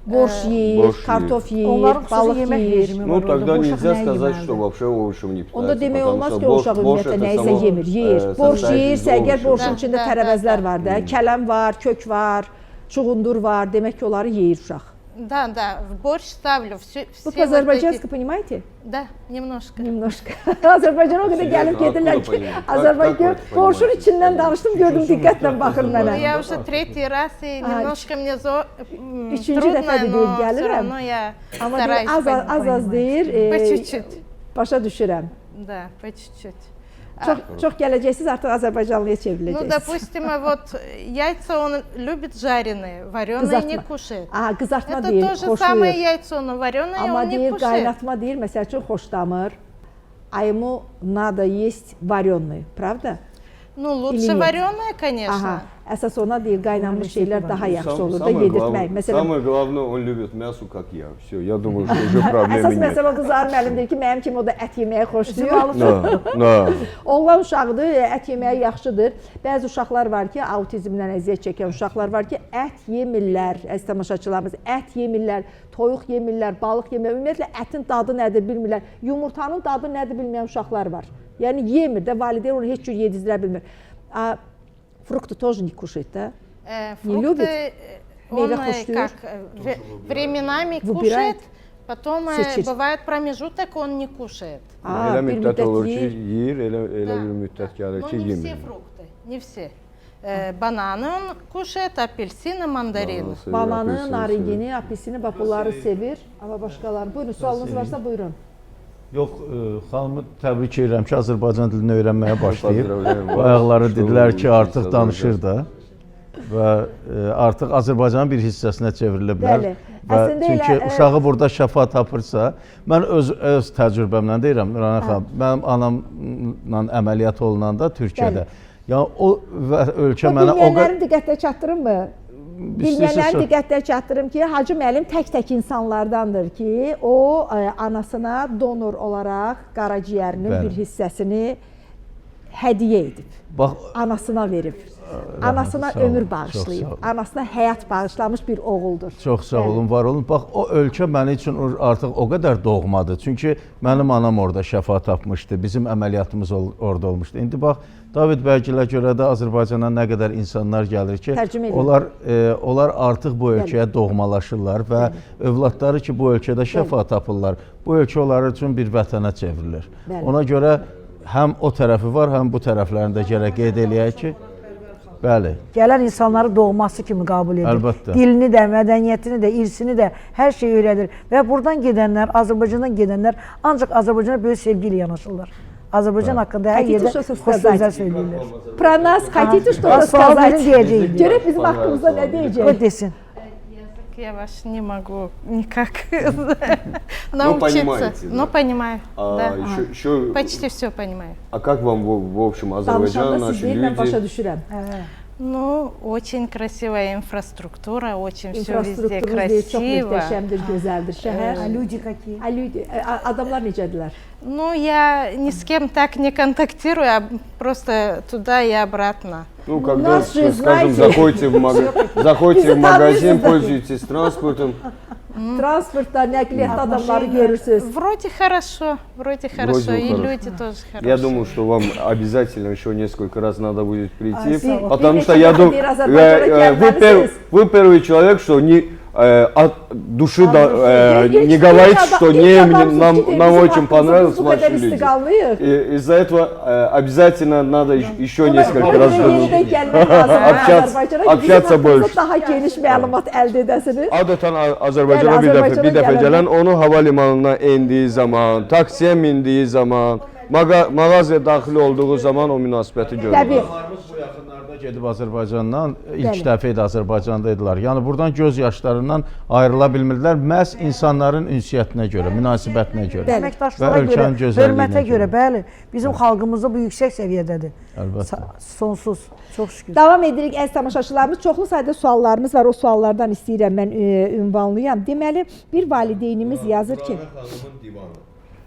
Borş yeyir, Borş kartof yeyir, Onların xüsusi balıq yemək yeyir. rejimi var. Ну, тогда orada. Bu uşaq нельзя nəyi сказать, yeməlidir? что вообще овощем не питается. Onda demək потому olmaz что ki, o uşaq борщ ümumiyyətlə это nəyisə само, yemir. Yeyir. Borş состоит yeyirsə, из əgər овощей. borşun Da, içində da, tərəvəzlər da, da. var da, kələm var, kök var, çuğundur var, demək ki, onları yeyir uşaq. Да, да, в борщ ставлю все, Bu все вот azərbaycanski, эти... понимаете? Да, немножко. Немножко. Azərbaycana o qədər gəlib gedirlər ki, Azərbaycan borşun içindən danışdım, gördüm diqqətlə baxır Ну, mənə. я уже третий раз, и немножко мне Üçüncü трудно, dəfədir deyir но все gəlirəm. равно я Amma deyir, стараюсь понять. az deyir, По чуть-чуть. başa düşürəm. Да, по чуть-чуть. Çox gələcəksiniz, artıq Azərbaycanlıya Ну, çevriləcəksiniz. допустим, вот яйца он любит жареные, вареные не кушает. Aha, qızartma Это deyir, то же самое xoşlayır. яйцо, но вареное Amma он не deyir, кушает. qaynatma deyir, məsəl üçün xoşlamır. Ему надо есть вареный, правда? Ну, Или лучше нет? вареное, конечно. Aha, əsas ona deyir, qaynanmış şeylər daha yaxşı olur da Самое yedirtmək. главное, Məsələn, самое главное, он любит мясо, как я. Все, я думаю, что уже проблемы əsas нет. məsələ o qızlar müəllim deyir ki, mənim kimi o da ət yeməyi xoşlayır. Да. Oğlan uşaqdır, ət yeməyi yaxşıdır. Bəzi uşaqlar var ki, autizmdən əziyyət çəkən uşaqlar var ki, ət yemirlər, əziz tamaşaçılarımız, ət yemirlər, toyuq yemirlər, balıq yemirlər. Ümumiyyətlə ətin dadı nədir bilmirlər. Yumurtanın dadı nədir bilməyən uşaqlar var. Yəni yemir də, valideyn onu heç cür yedizdirə bilmir. Фрукты тоже не кушает, да? Не любит? Фрукты он Мейве кушает? как временами Выбирает? кушает, потом Seçir. бывает промежуток, он не кушает. Elə bir müddət olur ki, yeyir. yeyir, elə Да. bir müddət gəlir Но ki, не все yemir. фрукты, не все. Bananı он kuşает, apelsini, mandarini. Bananı, naringini, apelsini, bax bunları sevir. Amma başqaları. Buyurun, sualınız varsa buyurun. Yox, xanımı təbrik edirəm ki, Azərbaycan dilini öyrənməyə başlayıb. Поздравляем Bu вас. ayaqları Что dedilər вы ki, учитесь artıq danışır da və artıq Azərbaycanın bir hissəsinə çevrilə bilər. Bəli. Və Əslində çünki elə, uşağı burada şəfa tapırsa, mən öz təcrübəmdən deyirəm, Nurana xanım, mənim anamla əməliyyat olunanda Türkiyədə, yəni o ölkə mənə o Bilməyənlərin diqqətinə çatdırım mı? Bilməyənlərin İstəyirsiniz- diqqətinə çatdırım ki, Hacı müəllim tək-tək insanlardandır ki, o anasına donor olaraq qaraciyərinin Bəli. bir hissəsini hədiyyə edib. bax Anasına verib. Anasına sağ olun, ömür çox bağışlayıb. sağ olun. Anasına həyat bağışlamış bir oğuldur. Çox sağ Bəli. olun, var olun. Bax, o ölkə mənim üçün artıq o qədər doğmadır. Çünki mənim anam orada şəfa tapmışdı. Bizim əməliyyatımız orada olmuşdu. İndi bax, David bəygilə görə də Azərbaycana nə qədər insanlar gəlir ki, Tərcümə edir. onlar artıq bu ölkəyə doğmalaşırlar və övladları ki, bu ölkədə şəfa tapırlar. Bu ölkə onlar üçün bir vətənə çevrilir. Bəli. Ona görə həm o tərəfi var, həm bu tərəflərini də gərək qeyd eləyək ki, bəli. Gələn insanları doğması kimi qəbul edir. Əlbəttə. Dilini də, mədəniyyətini də, irsini də, hər şeyi öyrədir. Və buradan gedənlər, Azərbaycandan gedənlər ancaq Azərbaycana böyük sevgi ilə yanaşırlar. Azərbaycan haqqında hər Хотите yerdə что-то xoş сказать? sözlər söyləyirlər. Про нас хотите что-то Asfaltın сказать? deyəcəyim. Görək bizim haqqımızda nə deyəcək? O desin. Я ваш не могу никак Ну, научиться. понимаете, да? Но понимаю, да. Еще, Почти все понимаю. а как вам, в общем, Азербайджан, Danışanda siz наши deyil, mən başa люди? düşürəm. Ну, очень красивая инфраструктура, очень все везде İnfrastrukturunuz deyil, çox красиво. möhtəşəmdir, gözəldir şəhər. Люди какие? Adamlar necədirlər? Ну, я ни с кем так не контактирую, а просто туда и обратно. Ну, когда, Нас же, скажем, знаете, заходите в Bizi магазин, tanıyırsınız. пользуетесь транспортом, Transportda, nəqliyyatda adamları görürsünüz. Вроде хорошо, и хорошо. люди тоже хорошие. я думаю, что вам обязательно еще несколько раз надо будет прийти, Спасибо. потому Вы что еще я хотели думаю, Азербайджана келмедiniz. вы первый человек, что от души İlk- не говорит, ilk что ilk не, adamsınız нам ki, нам bizim очень haqqımızda понравились biz bu ваши qədər люди. istiqallıyıq. И из-за этого обязательно надо еще несколько Ona раз görə вернуться. yenidən gəlmək lazım Общаться- Azərbaycana ki, общаться bizim haqqımızda больше. daha geniş məlumat əldə edəsiniz. Adətən Azərbaycana Bəli, bir dəfə Azərbaycana gələn gələndə. onu hava limanına endiyi zaman, taksiyə mindiyi zaman mağazaya daxil olduğu zaman o münasibəti görürlər. Təbii. Uşaqlarımız bu yaxınlarda gedib Azərbaycandan ilk Bəli. dəfə idi Azərbaycandaydılar. Yəni buradan göz yaşlarından ayrıla bilmirdilər məhz insanların ünsiyyətinə görə, münasibətinə görə. Bəli. Əməkdaşlara Və ölkənin görə, gözəlliyinə hörmətə görə, görə. bəli. Bizim xalqımızda bu yüksək səviyyədədir. Əlbəttə. Sonsuz, çox şükür. Davam edirik əziz tamaşaçılarımız. Çoxlu sayda suallarımız var. O suallardan istəyirəm mən ünvanlıyam. Deməli, bir valideynimiz yazır ki,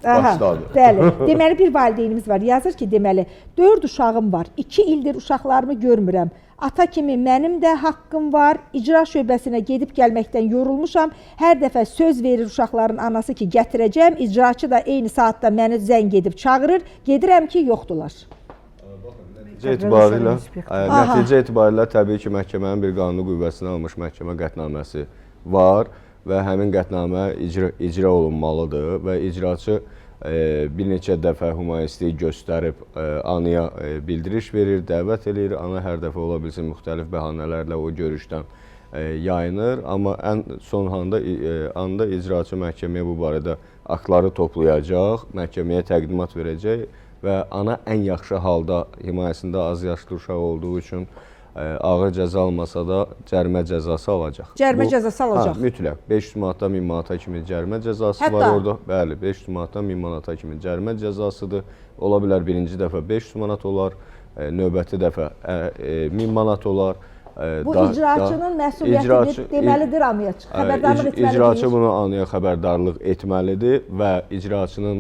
Başladı. bəli. Deməli bir valideynimiz var. Yazır ki, deməli 4 uşağım var. 2 ildir uşaqlarımı görmürəm. Ata kimi mənim də haqqım var. İcra şöbəsinə gedib gəlməkdən yorulmuşam. Hər dəfə söz verir uşaqların anası ki, gətirəcəm. İcraçı da eyni saatda məni zəng edib çağırır. Gedirəm ki, yoxdular. Nəticə etibarilə təbii ki, məhkəmənin bir qanuni qüvvəsini almış məhkəmə qətnaməsi var və həmin qətnamə icra olunmalıdır və icraçı bir neçə dəfə humanistlik göstərib anıya bildiriş verir, dəvət edir. Ana hər dəfə ola bilsin müxtəlif bəhanələrlə o görüşdən yayınır. Amma ən son anda icraçı məhkəməyə bu barədə aktları toplayacaq, məhkəməyə təqdimat verəcək və ana ən yaxşı halda himayəsində az yaşlı uşaq olduğu üçün ağır cəza almasa da cərimə cəzası alacaq. Cərimə cəzası alacaq. Mütləq 500 manatdan 1000 manata kimi cərimə cəzası Hətta? var orada. Bəli, 500 manatdan 1000 manata kimi cərimə cəzasıdır. Ola bilər birinci dəfə 500 manat olar, növbəti dəfə 1000 manat olar. Bu icraçının məsuliyyətidir, deməlidir anıya xəbərdarlıq etməlidir. İcraçı bunu anıya xəbərdarlıq etməlidir və icraçının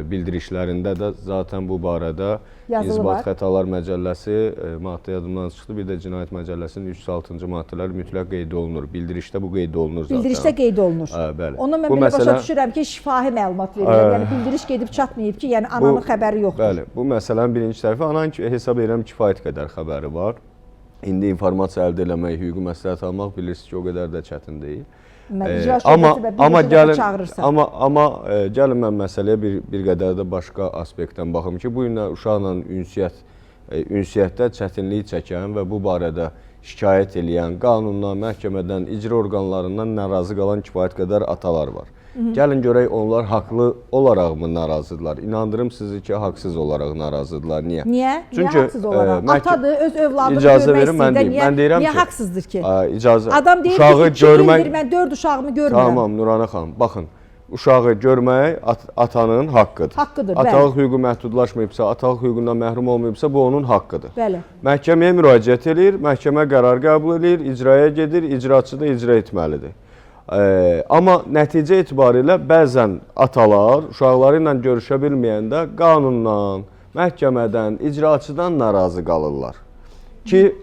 bildirişlərində də zaten bu barədə İnzibat Xətalar Məcəlləsi maddə yadımdan çıxdı. Bir də Cinayət Məcəlləsinin 306-cı maddələr mütləq qeyd olunur. Bildirişdə bu qeyd olunur zaten. Bildirişdə qeyd olunur. Bəli. Ondan mən belə başa düşürəm ki, şifahi məlumat verirəm. Yəni bildiriş gedib çatmayıb ki, yəni ananın xəbəri yoxdur. Bəli, bu məsələnin birinci tərəfi ananın hesab edirəm kifayət qədər xəbəri var. İndi informasiya əldə eləmək, hüquqi məsləhət almaq bilirsiniz ki, o qədər də çətin deyil. Amma gəlin mən məsələyə bir qədər də başqa aspektdən baxım ki, bu günlər uşaqla ünsiyyətdə çətinlik çəkən və bu barədə şikayət eləyən, qanundan, məhkəmədən, icra orqanlarından narazı qalan kifayət qədər atalar var. Gəlin görək onlar haqlı olaraqmı narazıdırlar? İnandırım sizi ki, haqsız olaraq narazıdırlar. Niyə? Niyə? Çünki niyə haqsız olaraq? Atadır, öz övladını görmək istəyir. Niyə haqsızdır ki? Adam deyir ki, 2 ildir mən 4 uşağımı görmürəm. Tamam, Nurana xanım, baxın. Uşağı görmək atanın haqqıdır. Haqqıdır, bəli. Atalıq hüququ məhdudlaşmayıbsa, atalıq hüququndan məhrum olmayıbsa, bu onun haqqıdır. Bəli. Məhkəməyə müraciət edir, məhkəmə qərar qəbul edir, icraya gedir, icraçı da icra etməlidir. Amma nəticə etibarilə bəzən atalar uşaqları ilə görüşə bilməyəndə qanundan, məhkəmədən, icraçıdan narazı qalırlar ki,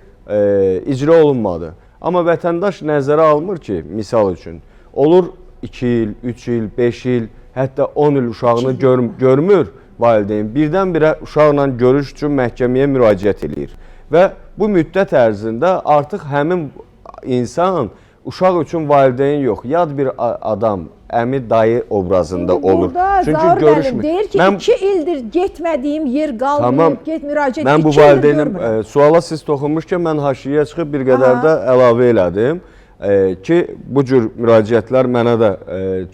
icra olunmadı. Amma vətəndaş nəzərə almır ki, misal üçün, olur 2 il, 3 il, 5 il, hətta 10 il uşağını görmür valideyn. Birdən-birə uşaqla görüş üçün məhkəməyə müraciət edir. Və bu müddət ərzində artıq həmin insan uşaq üçün valideyn yox, yad bir adam, əmi, dayı obrazında olur. Çünki görüşmür. Deyir ki, 2 ildir getmədiyim yer qalmayıb, müraciət 2 ildir görmürəm. Mən bu valideynim, suala siz toxunmuşkən mən haşiyə çıxıb bir qədər də əlavə elədim ki, bu cür müraciətlər mənə də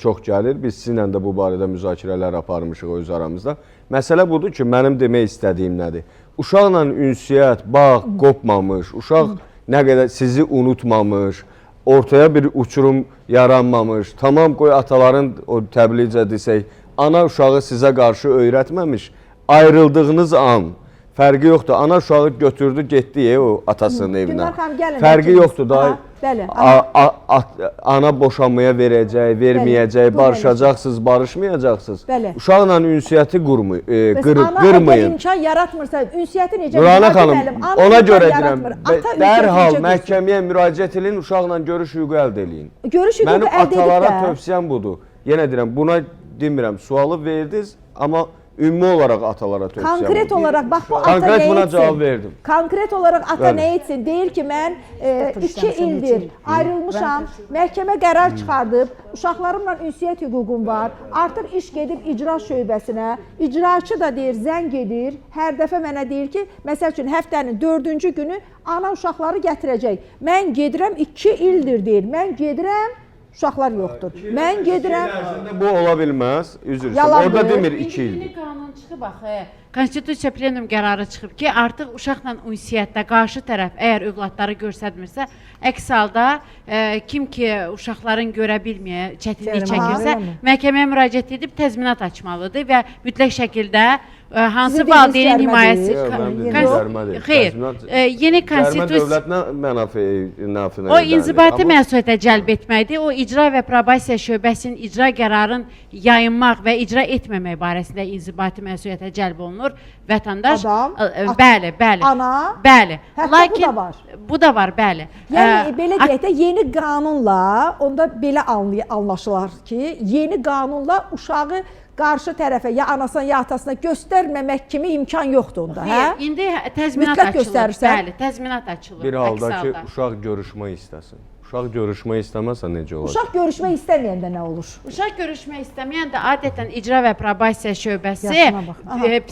çox gəlir. Biz sizinlə də bu barədə müzakirələr aparmışıq öz aramızda. Məsələ budur ki, mənim demək istədiyim nədir? Uşaqla ünsiyyət, bağ qopmamış, uşaq nə qədər sizi unutmamış, ortaya bir uçurum yaranmamış, tamam qoy ataların o təbliğcə desək, ana uşağı sizə qarşı öyrətməmiş, ayrıldığınız an, fərqi yoxdur, ana uşağı götürdü, getdi o atasının evinə. Fərqi yoxdur da, ana boşanmaya verəcək, verməyəcək, barışacaqsınız, barışmayacaqsınız. Uşaqla ünsiyyəti qırmayın. Ana imkan yaratmırsa, ünsiyyəti necə? Nurana xanım, ona görə deyirəm, dərhal məhkəməyə müraciət edin, uşaqla görüş hüququ əldə edin. Mənim atalara tövsiyəm budur. Yenə deyirəm, buna demirəm, sualı verdiniz, amma ümumi olaraq atalara tövsiyəm. Konkret olaraq, bax bu ata konkret nə buna etsin? cavab verdim. Konkret olaraq ata nə etsin? Deyir ki, mən 2 ildir ayrılmışam, məhkəmə qərar çıxardıb, uşaqlarımla ünsiyyət hüququm var, artıq iş gedib icra şöbəsinə, icraçı da deyir, zəng edir, hər dəfə mənə deyir ki, məsəl üçün həftənin 4-cü günü ana uşaqları gətirəcək. Mən gedirəm, 2 ildir deyir, mən gedirəm, Uşaqlar yoxdur. Mən gedirəm. Bu ola bilməz. Üzr istəyirəm. Yalandır. Orada demir 2 il. Yeni qanun çıxıb axı. Konstitusiya plenum qərarı çıxıb ki, artıq uşaqla ünsiyyətdə qarşı tərəf əgər övladları göstərmirsə, əks halda kim ki uşaqların görə bilməyə çətinlik çəkirsə, məhkəməyə müraciət edib təzminat açmalıdır və mütləq şəkildə hansı valideynin himayəsi xeyr, yeni konstitusiya dövlətinə mənafinə o inzibati məsuliyyətə cəlb etməkdir. O icra və probasiya şöbəsinin icra qərarın yayınmaq və icra etməmək barəsində inzibati məsuliyyətə cəlb olunur. Vətəndaş bəli, bəli. Ana, bəli. Hətta Lakin bu da var. Bu da var, bəli. Yəni belə deyək də yeni qanunla onda belə anlaşılar ki, yeni qanunla uşağı qarşı tərəfə ya anasına ya atasına göstərməmək kimi imkan yoxdur onda, hə? İndi təzminat Mütləq açılır. göstərirsən. Bəli, təzminat açılır. Bir halda əks ki, uşaq görüşmək istəsin. Uşaq görüşmək istəməsə necə olacaq? Uşaq görüşmək istəməyəndə nə olur? Uşaq görüşmək istəməyən də adətən icra və probasiya şöbəsi Yaşına bax.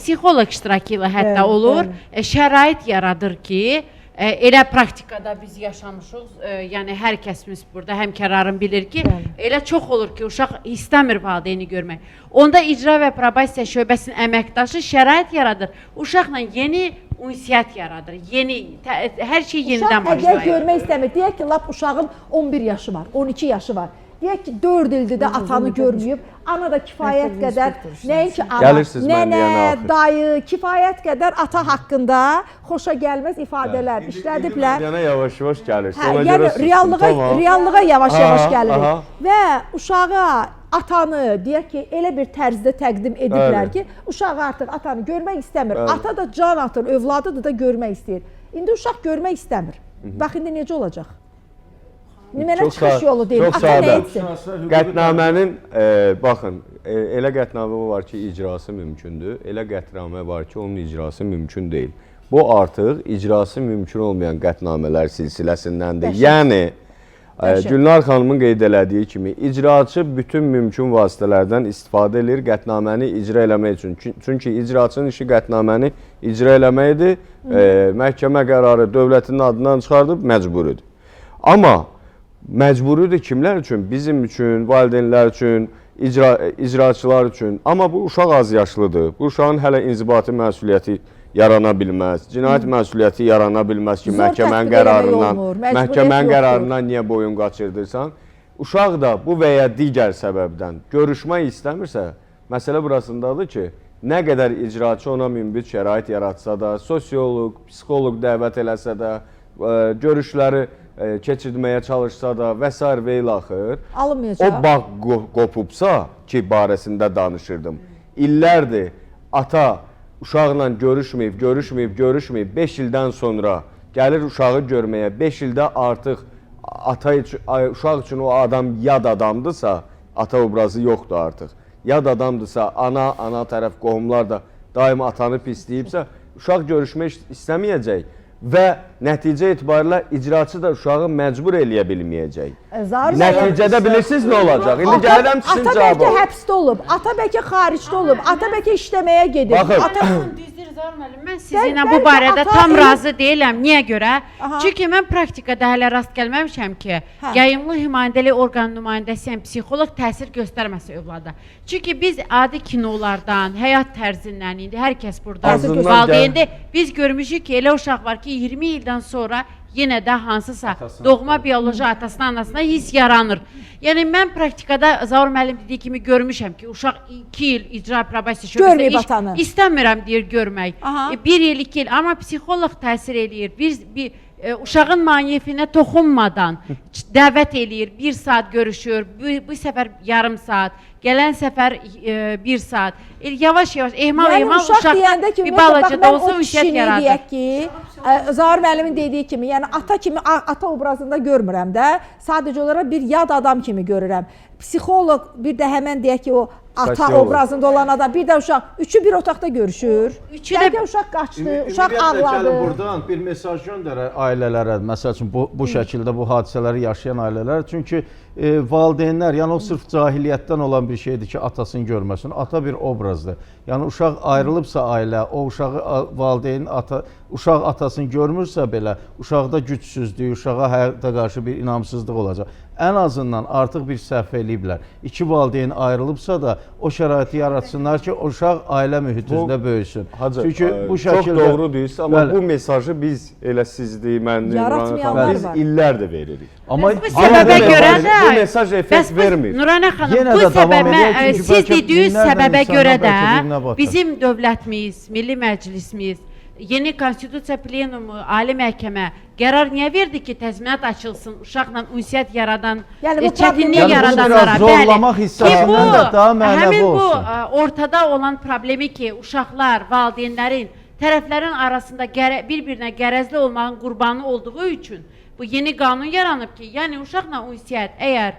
psixoloq iştirakı ilə hətta Bəli, olur. Şərait yaradır ki, elə praktikada biz yaşamışıq, yəni hər kəsimiz burada həmkarlarım bilir ki, elə çox olur ki, uşaq istəmir valideyni görmək. Onda icra və probasiya şöbəsinin əməkdaşı şərait yaradır. Uşaqla yeni ünsiyyət yaradır. Yeni hər şey yenidən Uşaq əgər başlayır. görmək istəmir, deyək ki, lap uşağın 11 yaşı var, 12 yaşı var. Deyək ki, 4 ildir də atanı görməyib, ana da kifayət qədər, nəinki ana, Gəlirsiniz mən deyənə nənə, axır. dayı, kifayət qədər ata haqqında xoşa gəlməz ifadələr işlədiblər. Yəni yavaş-yavaş gəlirsən. Hə, Ona yəni görə susdum, tamam. reallığa yavaş-yavaş Aha, gəlirik. aha. Və uşağa atanı deyək ki, elə bir tərzdə təqdim ediblər ki, uşaq artıq atanı görmək istəmir. Ata da can atır, övladıdır da görmək istəyir. İndi uşaq görmək istəmir. Bax indi necə olacaq? Mənə çıxış yolu deyil. Ata nə etsin? Qətnamənin, baxın, elə qətnamə var ki, icrası mümkündür, elə qətnamə var ki, onun icrası mümkün deyil. Bu artıq icrası mümkün olmayan qətnamələr silsiləsindəndir. Yəni, Gülnar xanımın qeyd elədiyi kimi, icraçı bütün mümkün vasitələrdən istifadə edir qətnaməni icra eləmək üçün. Çünki icraçının işi qətnaməni icra eləməkdir, məhkəmə qərarı dövlətin adından çıxardıb məcburidir. Amma məcburidir kimlər üçün? Bizim üçün, valideynlər üçün, icraçılar üçün. Amma bu uşaq az yaşlıdır. Bu uşağın hələ inzibati məsuliyyəti yarana bilməz. Cinayət məsuliyyəti yarana bilməz ki, məhkəmənin qərarından niyə boyun qaçırdırsan? Uşaq da bu və ya digər səbəbdən görüşmək istəmirsə, məsələ burasındadır ki, nə qədər icraçı ona münbit şərait yaratsa da, sosioloq, psixoloq dəvət eləsə də, görüşləri keçirməyə çalışsa da və s. və ilaxır, o bağ qopubsa ki, barəsində danışırdım. İllərdir ata uşaqla görüşməyib, 5 ildən sonra gəlir uşağı görməyə, 5 ildə artıq uşaq üçün o adam yad adamdırsa, ata obrazı yoxdur artıq. Yad adamdırsa, ana tərəf qohumlar da daim atanı pisləyibsə, uşaq görüşmək istəməyəcək və nəticə etibarilə icraçı da uşağı məcbur eləyə bilməyəcək. Nəticədə bilirsiniz nə olacaq? İndi gəlirəm sizin cavabı. Ata bəlkə həbsdə olub, ata bəlkə xaricdə olub, ata bəlkə işləməyə gedib. Düzdür Zahir müəllim, mən sizinlə bu barədə tam razı deyiləm. Niyə görə? Çünki mən praktikada hələ rast gəlməmişəm ki, yayımlı himayəndəlik orqanı nümayəndəsiyəm, psixoloq təsir göstərməsə övlada. Çünki biz adi kinolardan, həyat tərzindən, indi hər kəs burada valideyində biz görmüşük ki, elə uşaq var ki, 20 ildən sonra yenə də hansısa doğma bioloji atasına, anasına hiss yaranır. Yəni, mən praktikada Zaur müəllim dediyi kimi görmüşəm ki, uşaq 2 il icra probasiya şöbəsində istəmirəm deyir görmək. 1 il, 2 il, amma psixoloq təsir eləyir. Uşağın manyefinə toxunmadan dəvət eləyir, 1 saat görüşür, bu səfər yarım saat, gələn səfər 1 saat. Yavaş-yavaş, ehmal uşaqdan bir balaca da olsa ünsiyyət yaradır. Deyək ki, Zaur müəllimin dediyi kimi, yəni ata obrazında görmürəm də, sadəcə olaraq bir yad adam kimi görürəm. Psixoloq bir də həmən deyək ki, o ata obrazında olan adam, bir də uşaq, üçü bir otaqda görüşür. Bəlkə uşaq qaçdı, uşaq ağladı. Buradan bir mesaj göndərər ailələrə, məsəl üçün bu şəkildə bu hadisələri yaşayan ailələr. Çünki valideynlər, yəni o sırf cahiliyyətdən olan bir şeydir ki, atasını görməsin. Ata bir obrazdır. Yəni uşaq ayrılıbsa ailə, o uşağı valideyn uşaq atasını görmürsə belə, uşaqda gücsüzlük, uşağa həyata qarşı bir inamsızlıq olacaq. Ən azından artıq bir səhv eləyiblər. İki valideyn ayrılıbsa da o şəraiti yaratsınlar ki, o uşaq ailə mühitində böyüsün. Hacı, Çünki bu çox şəkildə doğru deyirsən, amma bu mesajı biz elə sizdir, mən Yaratmayanlar biz var. illərdir veririk. Amma Bu səbəbə görə də bu mesaj effekt vermir. Nuranə xanım, Yenə bu də davam səbəbə edək, çünki siz bəlkə dediyiniz minlərlə səbəbə insanlar görə də bəlkə birinə batır. bizim dövlətimiz, Milli Məclisimiz, Yeni Konstitusiya Plenumu, Ali Məhkəmə qərar niyə verdi ki, təzminat açılsın, uşaqla ünsiyyət yaradan, Yəni bu çətinlik Yəni bunu yaradanlara? biraz zorlamaq hissəsindən də daha mənəvi həmin bu olsun. ortada olan problemi ki, uşaqlar, valideynlərin, tərəflərin arasında bir-birinə qərəzli olmağın qurbanı olduğu üçün bu yeni qanun yaranıb ki, yəni uşaqla ünsiyyət əgər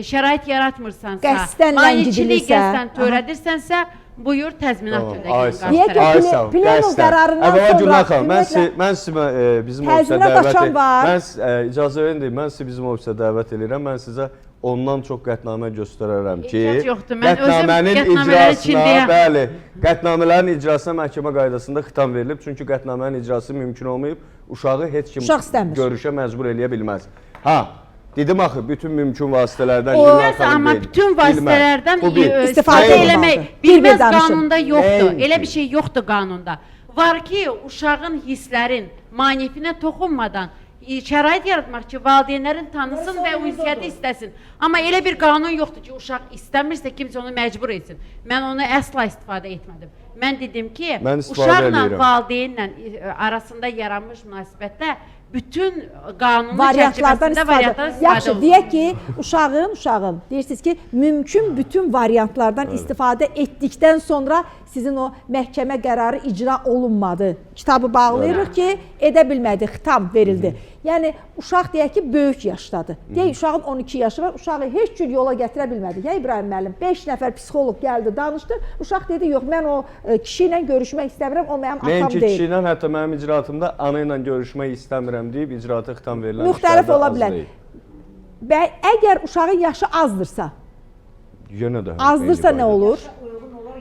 şərait yaratmırsansa, Qəsdən maneçilik ləngidirsə, qəsdən törədirsənsə, buyur təzminat ödəyin. Niyə ki, plenum qərarından sonra mən sizə bizim təzminat ofisə açan var. mən icazə verin deyim, mən sizi bizim ofisə dəvət edirəm. Mən sizə ondan çox qətnamə göstərərəm ki, Ehtiyac yoxdur. Mən özüm qətnamənin qətnamələrin içindəyəm. bəli, qətnamələrin icrasına məhkəmə qaydasında xitam verilib. Çünki qətnamənin icrası mümkün olmayıb. Uşağı heç kim Uşaq istəmir. görüşə məcbur eləyə bilməz. Dedim axı, bütün mümkün vasitələrdən Amma bütün vasitələrdən istifadə eləmək Bir-bir bilməz danışın. qanunda yoxdur. Nəinki? Elə bir şey yoxdur qanunda. Var ki, uşağın hisslərin manifinə toxunmadan şərait yaratmaq ki, valideynlərin tanısın və ünsiyyəti istəsin. Amma elə bir qanun yoxdur ki, uşaq istəmirsə kimsə onu məcbur etsin. Mən onu əsla istifadə etmədim. Mən dedim ki, Mən istifadə uşaqla, edirəm. valideynlə arasında yaranmış münasibətdə bütün qanunlu variantlardan çərçivəsində variantlardan istifadə Yaxşı, olunur. deyək ki, uşağın, deyirsiniz ki, mümkün bütün variantlardan istifadə etdikdən sonra sizin o məhkəmə qərarı icra olunmadı. Kitabı bağlayırıq ki, edə bilmədi, xitam verildi. Yəni, uşaq deyək ki, böyük yaşdadır. Deyək, uşağın 12 yaşı var, uşağı heç cür yola gətirə bilmədi. Ya İbrahim müəllim, 5 nəfər psixoloq gəldi, danışdı. Uşaq dedi, yox, mən o kişi ilə görüşmək istəmirəm, o mənim atam Nəinki deyil. kişi ilə, hətta mənim icraatımda ana ilə görüşmək istəmirəm deyib icraata xitam verilən Müxtəlif işlərdə ola az bilər. deyil. Və əgər uşağın yaşı azdırsa, Yenə də azdırsa nə olur?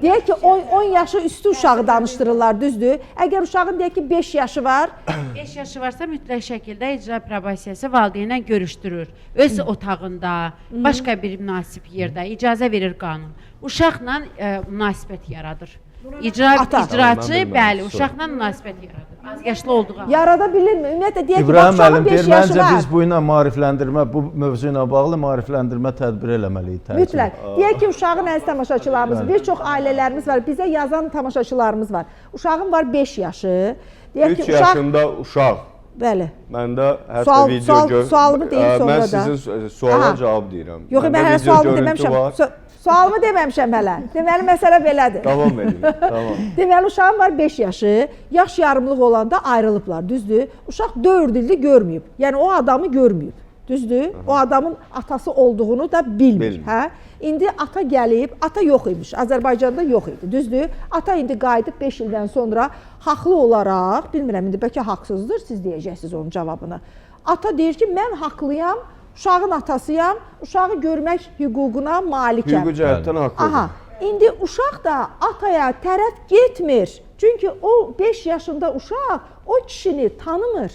Deyək ki, 10 yaşı üstü uşağı danışdırırlar, düzdür? Əgər uşağın deyək ki, 5 yaşı var, 5 yaşı varsa mütləq şəkildə icra probasiyası valideynlə görüşdürür. Öz otağında, başqa bir münasib yerdə icazə verir qanun. Uşaqla münasibət yaradır. İcraçı, bəli, uşaqla münasibət yaradır. Az yaşlı olduğu halda. yarada bilirmi? Ümumiyyətlə, deyək ki, İbrahim uşağın müəllim 5 deyir, yaşı məncə var. biz bu ilə maarifləndirmə, bu mövzu ilə bağlı maarifləndirmə tədbir eləməliyik. Mütləq. Deyək ki, uşağın əziz tamaşaçılarımız, bir çox ailələrimiz var, bizə yazan tamaşaçılarımız var. Uşağın var 5 yaşı. Deyək 3 ki, uşaq... yaşında uşaq. Bəli. Məndə hətta video gör. Sualımı deyim sonra da. Mən sizin suala cavab deyirəm. Yox, mən hələ sualımı deməmişəm. Sualımı deməmişəm hələ. Deməli, məsələ belədir. Davam edin, tamam. Deməli, uşağın var 5 yaşı, yaş yarımlıq olanda ayrılıblar, düzdür? Uşaq 4 ildir görməyib, yəni o adamı görməyib, düzdür? O adamın atası olduğunu da bilmir, hə? İndi ata gəlib, ata yox imiş, Azərbaycanda yox idi, düzdür? Ata indi qayıdıb 5 ildən sonra haqlı olaraq, bilmirəm, indi bəlkə haqsızdır, siz deyəcəksiniz onun cavabını. Ata deyir ki, mən haqlıyam, uşağın atasıyam, uşağı görmək hüququna malikəm. Hüquqi cəhətdən haqlıdır. Aha, indi uşaq da ataya tərəf getmir. Çünki o 5 yaşında uşaq o kişini tanımır.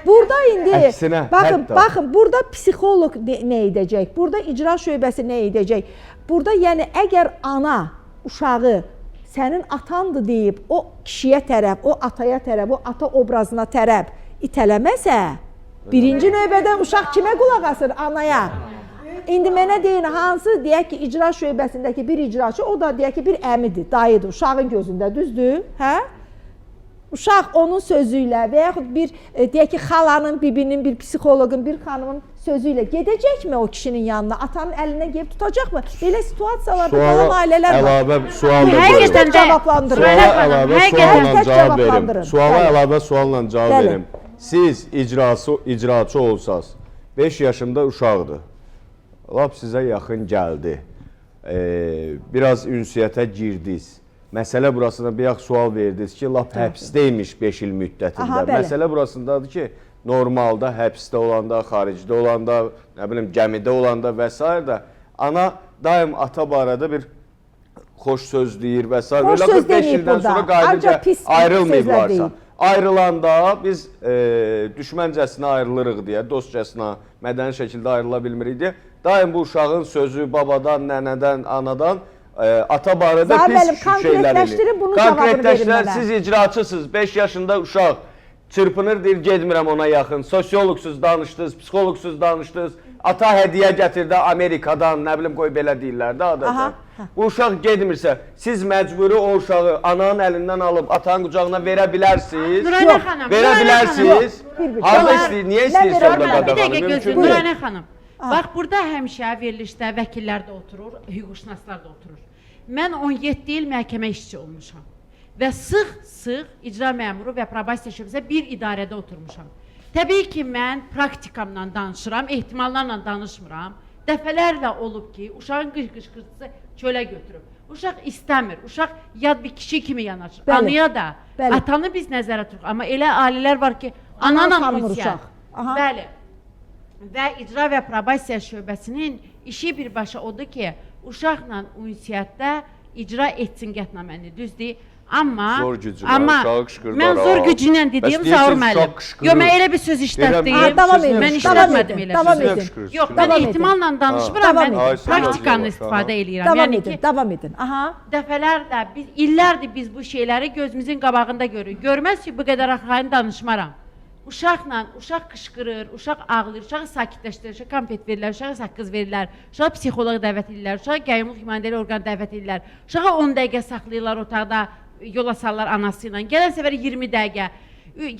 Burada indi Əksinə, baxın, burada psixoloq nə edəcək? Burada icra şöbəsi nə edəcək? Burada yəni əgər ana uşağı sənin atandır deyib o kişiyə tərəf, o ataya tərəf, o ata obrazına tərəf itələməsə, birinci növbədə uşaq kimə qulaq asır? Anaya. İndi mənə deyin, hansı deyək ki, icra şöbəsindəki bir icraçı, o da deyək ki, bir əmidir, dayıdır, uşağın gözündə, düzdür? Hə? Uşaq onun sözü ilə və yaxud bir, deyək ki, xalanın, bibinin, bir psixoloqun, bir xanımın sözü ilə gedəcəkmi o kişinin yanına? Atanın əlinə gəlib tutacaqmı? Belə situasiyalarda qalan ailələr var. Əlavə sual da Həqiqətən də cavablandırın. Suala əlavə sualla cavab verim. Siz icraçı olsaz, 5 yaşında uşaqdır. Lap sizə yaxın gəldi. Biraz ünsiyyətə girdiniz. Məsələ burasında bir sual verdiniz ki, lap həbsdəymiş 5 il müddətində. Məsələ burasındadır ki, normalda həbsdə olanda, xaricdə olanda, nə bilim gəmidə olanda və s. da ana daim ata barədə bir xoş söz deyir və s. Xoş söz deməyib burada, ancaq pis ayrılmayıblarsa. deyil. Ayrılanda biz düşməncəsinə ayrılırıq deyə, dostcasına, mədəni şəkildə ayrıla bilmirik deyə, daim bu uşağın sözü babadan, nənədən, anadan ata barədə pis şeylər eləyir. Konkretləşdirən, siz icraçısınız, 5 yaşında uşaq çırpınır, deyir, gedmirəm ona yaxın, sosiologsuz danışdınız, psixologsuz danışdınız, ata hədiyyə gətirdi Amerikadan, nə bilim, qoy belə deyirlər də adətən. Bu uşaq gedmirsə, siz məcburi o uşağı ananın əlindən alıb atanın qucağına verə bilərsiniz. Nurayna xanım, verə bilərsiniz. Harada istəyir, niyə istəyirsə orada Bir qadağanı, dəqiqə mümkün gözləyin, deyil. Nurayna xanım. Bax, burada həmişə verilişdə vəkillər də oturur, hüquqşünaslar da oturur. Mən 17 il məhkəmə işçi olmuşam və sıx icra məmuru və probasiya şöbəsinə bir idarədə oturmuşam. Təbii ki, mən praktikamla danışıram, ehtimallarla danışmıram. Dəfələrlə olub ki, uşağın qışqırtısı çölə götürüb. Uşaq istəmir, uşaq yad bir kişi kimi yanaşır. Anaya da, atanı biz nəzərə tuturuq. Amma elə ailələr var ki, ananla ünsiyyət. Bəli. Və icra və probasiya şöbəsinin işi birbaşa odur ki, uşaqla ünsiyyətdə icra etsin qətnaməni, düzdür? Amma mən zor gücü ilə dediyim Zaur müəllim. Yox, mən elə bir söz işlətdiyim, mən işlətmədim elə söz. Yox, mən ehtimalla danışmıram, mən praktikanı istifadə edirəm. Davam edin. Dəfələrlə, illərdir biz bu şeyləri gözümüzün qabağında görürük. Görməz ki, bu qədər axayını danışmaram. Uşaqla, uşaq qışqırır, uşaq ağlayır, uşağı sakitləşdirir, uşaq konfet verirlər, uşağa saqqız verirlər, uşağı psixoloq dəvət edirlər, uşağı qəyyumluq himayəndəli orqan dəvət edirlər, uşağı 10 dəqiqə saxlayırlar otaqda, yola sallar anası ilə, gələn səfər 20 dəqiqə.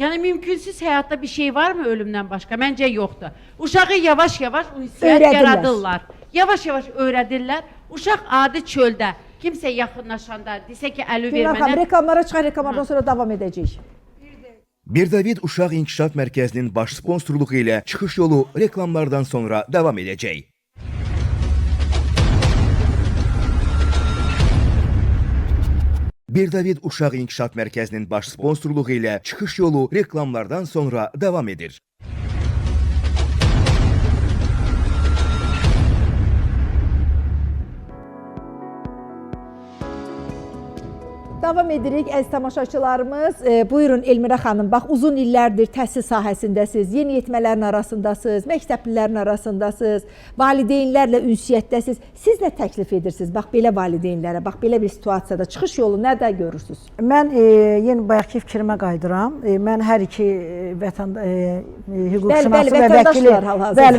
Yəni, mümkünsüz həyatda bir şey varmı ölümdən başqa? Məncə yoxdur. Uşağı yavaş-yavaş ünsiyyət yaradırlar, yavaş-yavaş öyrədirlər, uşaq adi çöldə, kimsə yaxınlaşanda, desə ki, əli vermənə... Reklamlara çıxan reklamlardan sonra davam edəcəyik. Birdavid Uşaq İnkişaf Mərkəzinin baş sponsorluğu ilə çıxış yolu reklamlardan sonra davam edəcək. Birdavid Uşaq İnkişaf Mərkəzinin baş sponsorluğu ilə çıxış yolu reklamlardan sonra davam edir. Davam edirik, əziz tamaşaçılarımız. Buyurun Elmirə xanım, bax uzun illərdir təhsil sahəsindəsiz, yeniyetmələrin arasındasınız, məktəblilərin arasındasınız, valideynlərlə ünsiyyətdəsiz. Siz nə təklif edirsiniz? Bax belə valideynlərə, bax belə bir situasiyada çıxış yolu nədə görürsünüz? Mən yenə bayaqki fikrimə qayıdıram. Mən hər iki hüquqşünası və vəkili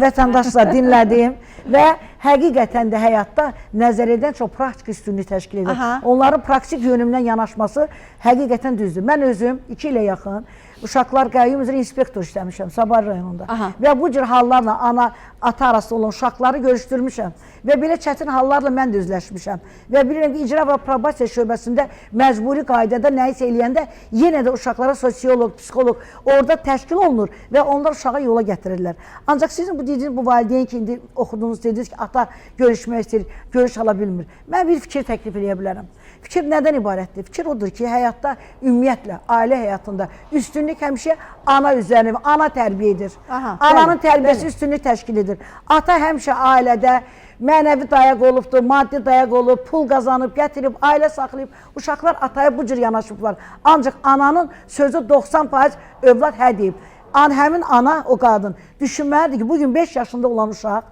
vətəndaşlar dinlədim və həqiqətən də həyatda nəzəriyyədən çox praktik üstünlük təşkil edir. Onların praktik yönümdən yanaşması həqiqətən düzdür. Mən özüm 2 ilə yaxın uşaqlar qəyyum üzrə inspektor işləmişəm Sabah rayonunda. Və bu cür hallarla ana-ata arasında olan uşaqları görüşdürmüşəm. Və belə çətin hallarla mən də üzləşmişəm. Və bilirəm ki, icra və probasiya şöbəsində məcburi qaydada nəyisə eləyəndə yenə də uşaqlara sosioloq, psixoloq orada təşkil olunur və onlar uşağı yola gətirirlər. Ancaq sizin bu dediyiniz, bu valideyn ki, indi oxudunuz, dediniz ki, ata görüşmək istəyir, görüş ala bilmir. Mən bir fikir təklif edə bilərəm. Fikir nədən ibarətdir? Fikir odur ki, həyatda ümumiyyətlə, ailə həyatında üstünlük həmişə ana üzərinə, ana tərbiyə edir. Ananın tərbiyəsi üstünlük təşkil edir. Ata həmişə ailədə mənəvi dayaq olubdur, maddi dayaq olub, pul qazanıb, gətirib, ailə saxlayıb. Uşaqlar ataya bu cür yanaşıblar. Ancaq ananın sözü 90% övlad hə deyib. Həmin ana, o qadın düşünməlidir ki, bugün 5 yaşında olan uşaq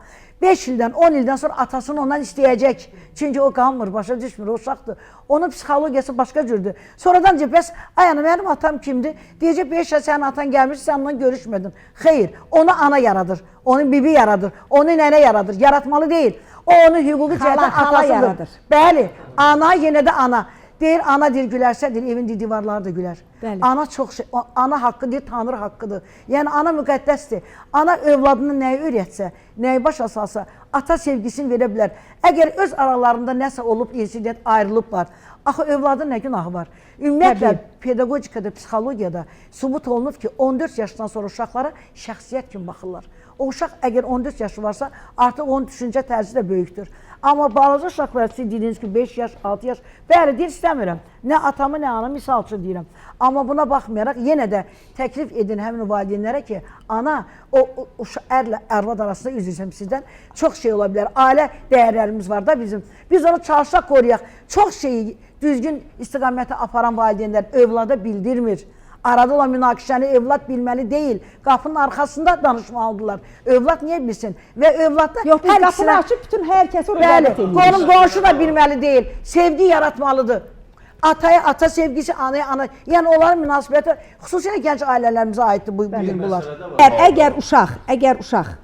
5 ildən, 10 ildən sonra atasını ondan istəyəcək. Çünki o qalmır, başa düşmür, o uşaqdır. Onun psixologiyası başqa cürdür. Sonradan deyəcək, bəs, ayana, mənim atam kimdir? Deyəcək, 5 yaş sənin atan gəlmiş, sən ondan görüşmədin. Xeyr, onu ana yaradır, onu bibi yaradır, onu nənə yaradır, yaratmalı deyil. O, onu hüquqi cəhətdən atasıdır. Bəli, ana yenə də ana. Deyir, ana deyir, gülərsə, deyir, evin divarları da gülər. Ana çox şey, ana haqqı deyir, Tanrı haqqıdır. Yəni, ana müqəddəsdir. Ana övladını nəyi öyrətsə, nəyi başa salsa, ata sevgisini verə bilər. Əgər öz aralarında nəsə olub, insident ayrılıblar, axı övladın nə günahı var? Ümumiyyətlə pedaqogikada, psixologiyada sübut olunub ki, 14 yaşdan sonra uşaqlara şəxsiyyət kimi baxırlar. O uşaq əgər 14 yaşı varsa, artıq onun düşüncə tərzi də böyükdür. Amma balaca uşaqlar siz dediniz ki, 5 yaş, 6 yaş, bəli, deyir, istəmirəm. Nə atamı, nə anamı misal üçün deyirəm. Amma buna baxmayaraq yenə də təklif edin həmin valideynlərə ki, ana, o ərlə ərvad arasında üzrəyəm sizdən çox şey ola bilər. Ailə dəyərlərimiz var da bizim. Biz onu çalışaq, qoruyaq. Çox şeyi düzgün istiqamətə aparan valideynlər övlada bildirmir. Arada olan münaqişəni övlad bilməli deyil. Qapının arxasında danışmalıdırlar. Övlad niyə bilsin? Və övladda yox, biz qapını açıb bütün hər kəsi oraya dəvət edirik. Qonum qonşu da bilməli deyil. Sevgi yaratmalıdır. Ataya ata sevgisi, anaya ana. Yəni onların münasibəti xüsusilə gənc ailələrimizə aiddir bu bunlar. Əgər uşaq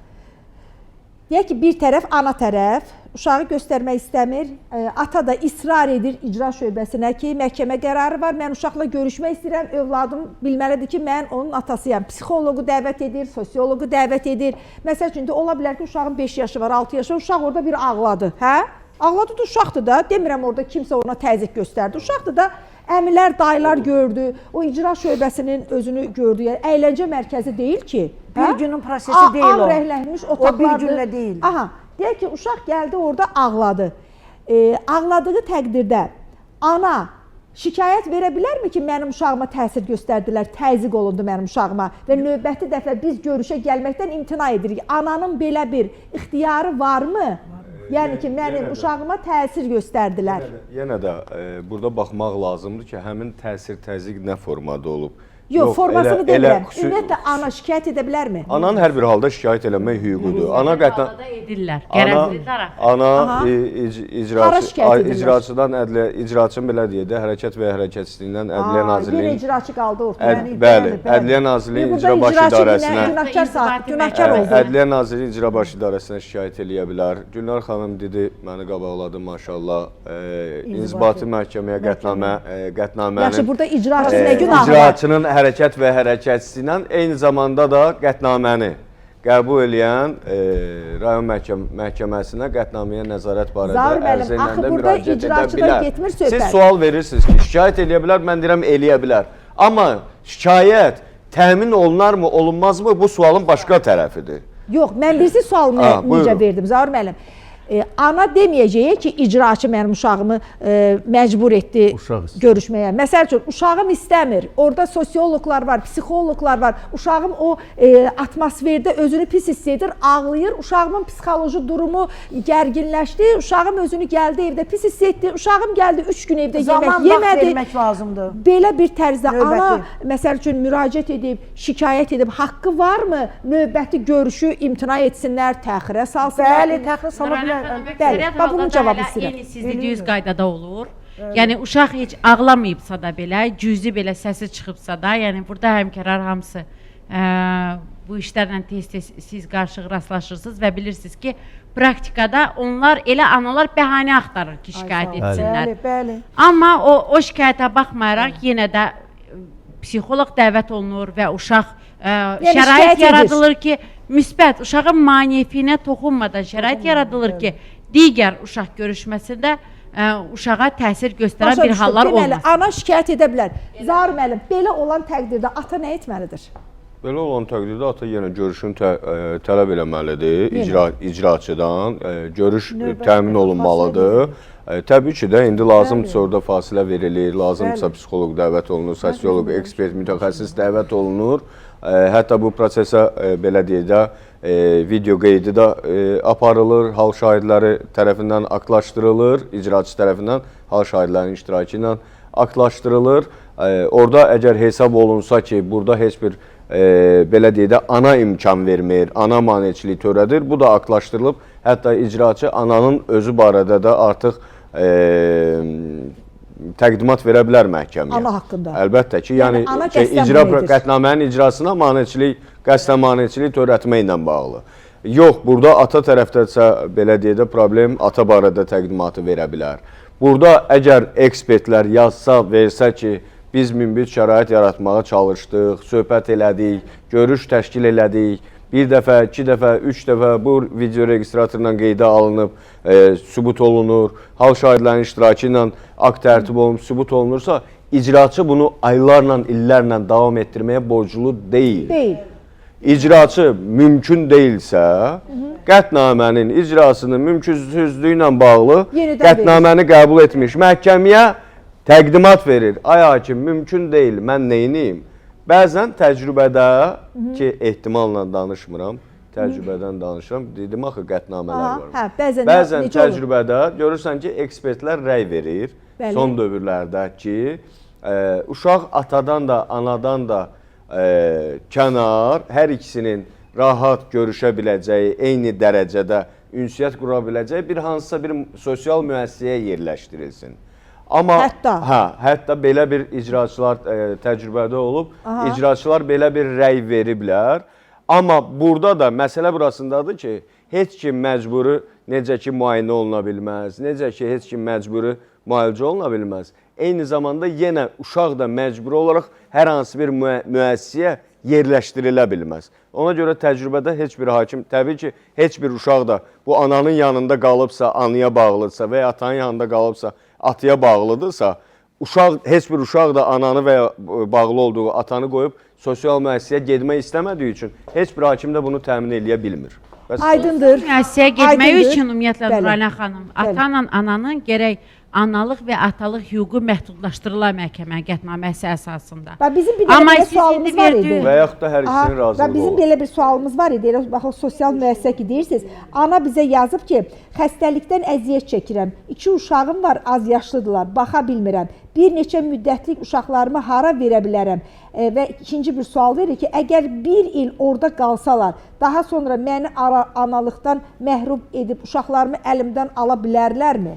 deyək ki, bir tərəf ana tərəf uşağı göstərmək istəmir, ata da israr edir icra şöbəsinə ki, məhkəmə qərarı var, mən uşaqla görüşmək istəyirəm, övladım bilməlidir ki, mən onun atasıyam. Psixoloqu dəvət edir, sosioloqu dəvət edir. Məsəl üçün, ola bilər ki, uşağın 5 yaşı var, 6 yaşı var, uşaq orada bir ağladı. Hə? Ağladı da uşaqdır da, demirəm orada kimsə ona təzyiq göstərdi. Uşaqdır da, əmilər, dayılar gördü, o icra şöbəsinin özünü gördü. Yəni, əyləncə mərkəzi deyil ki. Bir günün prosesi deyil o. Ağ rəhlənmiş otaqlardır. O bir günlə deyil. Aha, deyək ki, uşaq gəldi orada ağladı. Ağladığı təqdirdə ana şikayət verə bilərmi ki, mənim uşağıma təsir göstərdilər, təzyiq olundu mənim uşağıma və növbəti dəfə biz görüşə gəlməkdən imtina edirik. Ananın belə bir ixtiyarı varmı? Yəni ki, mənim uşağıma təsir göstərdilər. Yenə də burada baxmaq lazımdır ki, həmin təsir, təzyiq nə formada olub? Yox, formasını demirəm. Ümumiyyətlə, ana şikayət edə bilərmi? Ananın hər bir halda şikayət eləmək hüququdur. Ana qətnən edirlər. Qərəzli tərəf. Ana icraçıdan ədliyyə, icraçının belə deyək də, hərəkət və hərəkətsizliyindən Ədliyyə Nazirliyinin... Yenə icraçı qaldı ortaya. Bəli, Ədliyyə Nazirliyinin icrabaşı idarəsinə... Günahkar oldu. Ədliyyə Nazirliyinin icrabaşı idarəsinə şikayət eləyə bilər. Gülnar xanım dedi, məni qabaqladı, maşallah, inzibati məhkəməyə qətnamənin... Yaxşı, burada icraçı nə günahı var? İcraçının hərəkət və hərəkətsizliyindən eyni zamanda da qətnaməni qəbul eləyən rayon məhkəməsinə qətnaməyə nəzarət barədə ərizə ilə də müraciət edə bilər. Siz sual verirsiniz ki, şikayət eləyə bilər, mən deyirəm eləyə bilər. Amma şikayət təmin olunarmı, olunmazmı, bu sualın başqa tərəfidir. Yox, mən birisi sualımı necə verdim, Zaur müəllim. Ana deməyəcək ki, icraçı mənim uşağımı məcbur etdi görüşməyə. Məsəl üçün, uşağım istəmir. Orada sosioloqlar var, psixoloqlar var. Uşağım o atmosferdə özünü pis hiss edir, ağlayır. Uşağımın psixoloji durumu gərginləşdi. Uşağım özünü gəldi evdə pis hiss etdi. Uşağım gəldi 3 gün evdə yemək yemədi. Zaman vaxt vermək lazımdır. Belə bir tərzdə ana, məsəl üçün, müraciət edib, şikayət edib, haqqı varmı? Növbəti görüşü imtina etsinlər, təxirə salsınlar. Bəli, təxirə sala bilər. Bəli, bunun cavabı istəyirəm. Eyni siz dediyiniz qaydada olur. Yəni uşaq heç ağlamayıbsa da belə, cüzi belə səsi çıxıbsa da, yəni burada həmkərar hamısı bu işlərlə tez-tez siz qarşı rastlaşırsınız və bilirsiniz ki, praktikada onlar elə analar bəhanə axtarır ki, şikayət etsinlər. Bəli. Amma o şikayətə baxmayaraq yenə də psixoloq dəvət olunur və uşaq şərait yaradılır ki, müsbət uşağın maneəfinə toxunmadan şərait yaradılır ki, digər uşaq görüşməsində uşağa təsir göstərən bir hallar olmasın. Deməli, ana şikayət edə bilər. Zaur müəllim, belə olan təqdirdə ata nə etməlidir? Belə olan təqdirdə ata yenə görüşün tələb eləməlidir icraçıdan, görüş təmin olunmalıdır. Təbii ki də indi lazımdırsa orada fasilə verilir, lazımdırsa psixoloq dəvət olunur, sosioloq, ekspert, mütəxəssis dəvət olunur. Hətta bu prosesə belə deyək də video qeydi də aparılır, hal şahidləri tərəfindən aktlaşdırılır, icraçı tərəfindən hal şahidlərinin iştirakı ilə aktlaşdırılır. Orada əgər hesab olunsa ki, burada heç bir belə deyək də ana imkan vermir, ana maneçilik törədir, bu da aktlaşdırılıb. Hətta icraçı ananın özü barədə də artıq təqdimat verə bilər məhkəməyə. Ana haqqında. Əlbəttə ki, yəni qətnamənin icrasına qəsdən maneçilik törətməklə bağlı. Yox, burada ata tərəfdəsə belə deyək də problem ata barədə təqdimatı verə bilər. Burada əgər ekspertlər yazsa, versə ki, biz münbit şərait yaratmağa çalışdıq, söhbət elədik, görüş təşkil elədik, bir dəfə, 2 dəfə, 3 dəfə bu video registratorla qeydə alınıb, sübut olunur, hal şahidlərinin iştirakı ilə akt tərtib olunub, sübut olunursa, icraçı bunu aylarla, illərlə davam etdirməyə borclu deyil. Deyil. İcraçı mümkün deyilsə, qətnamənin icrasının mümkünsüzlüyü ilə bağlı Yenidən qətnaməni qəbul etmiş məhkəməyə təqdimat verir. Ay hakim, mümkün deyil, mən neyniyim? Bəzən təcrübədə, ki ehtimalla danışmıram, təcrübədən danışıram, dedim axı qətnamələr var. Hə, bəzən necə olur? Təcrübədə görürsən ki, ekspertlər rəy verir son dövrlərdə ki, uşaq atadan da, anadan da kənar, hər ikisinin rahat görüşə biləcəyi, eyni dərəcədə ünsiyyət qura biləcəyi bir hansısa bir sosial müəssisəyə yerləşdirilsin. Amma hətta belə bir icraçılar təcrübədə olub, icraçılar belə bir rəy veriblər. Amma burada da məsələ burasındadır ki, heç kim məcburi necə ki müayinə oluna bilməz, necə ki heç kim məcburi müalicə oluna bilməz. Eyni zamanda yenə uşaq da məcburi olaraq hər hansı bir müəssisəyə yerləşdirilə bilməz. Ona görə təcrübədə heç bir hakim, təbii ki, heç bir uşaq da bu ananın yanında qalıbsa, anaya bağlıdırsa və ya atanın yanında qalıbsa, ataya bağlıdırsa, heç bir uşaq da ananı və ya bağlı olduğu atanı qoyub sosial müəssisəyə getmək istəmədiyi üçün heç bir hakim də bunu təmin eləyə bilmir. Aydındır. Müəssisəyə getmək üçün ümumiyyətlə Nurayna xanım, atanla ananın gərək analıq və atalıq hüququ məhdudlaşdırılan məhkəmə qətnaməsi əsasında. Və bizim bir belə sualımız var idi. Və yaxud da hər ikisinin razılığı Və bizim belə bir sualımız var idi. Elə baxın, sosial müəssisə ki deyirsiniz. Ana bizə yazıb ki, xəstəlikdən əziyyət çəkirəm. 2 uşağım var, az yaşlıdırlar, baxa bilmirəm. Bir neçə müddətlik uşaqlarımı hara verə bilərəm? Və ikinci bir sual verir ki, əgər 1 il orada qalsalar, daha sonra məni analıqdan məhrum edib uşaqlarımı əlimdən ala bilərlərmi?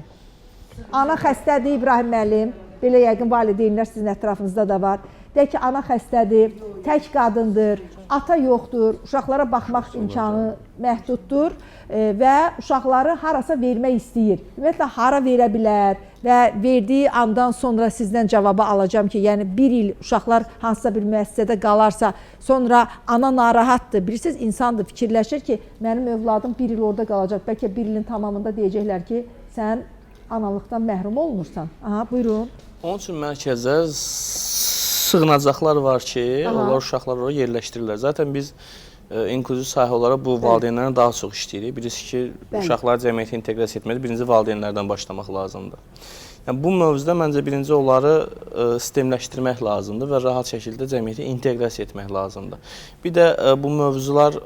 Ana xəstədir, İbrahim müəllim, belə yəqin valideynlər sizin ətrafınızda da var. Deyək ki, ana xəstədir, tək qadındır, ata yoxdur, uşaqlara baxmaq imkanı məhduddur və uşaqları harasa vermək istəyir. Ümumiyyətlə, hara verə bilər və verdiyi andan sonra sizdən cavabı alacağım ki, yəni 1 il uşaqlar hansısa bir müəssisədə qalarsa, sonra ana narahatdır. Bilirsiniz, insandır, fikirləşir ki, mənim övladım 1 il orada qalacaq. Bəlkə 1 ilin tamamında deyəcəklər ki, sən analıqdan məhrum olunursan. Aha, buyurun. Onun üçün mərkəzə sığınacaqlar var ki, onlar uşaqlar oraya yerləşdirirlər. Zaten biz inklüziv sahə olaraq bu valideynlərlə daha çox işləyirik. Birisi ki, uşaqları cəmiyyətə inteqrasiya etməli, birinci valideynlərdən başlamaq lazımdır. Yəni, bu mövzuda məncə birinci onları sistemləşdirmək lazımdır və rahat şəkildə cəmiyyətə inteqrasiya etmək lazımdır. Bir də bu mövzular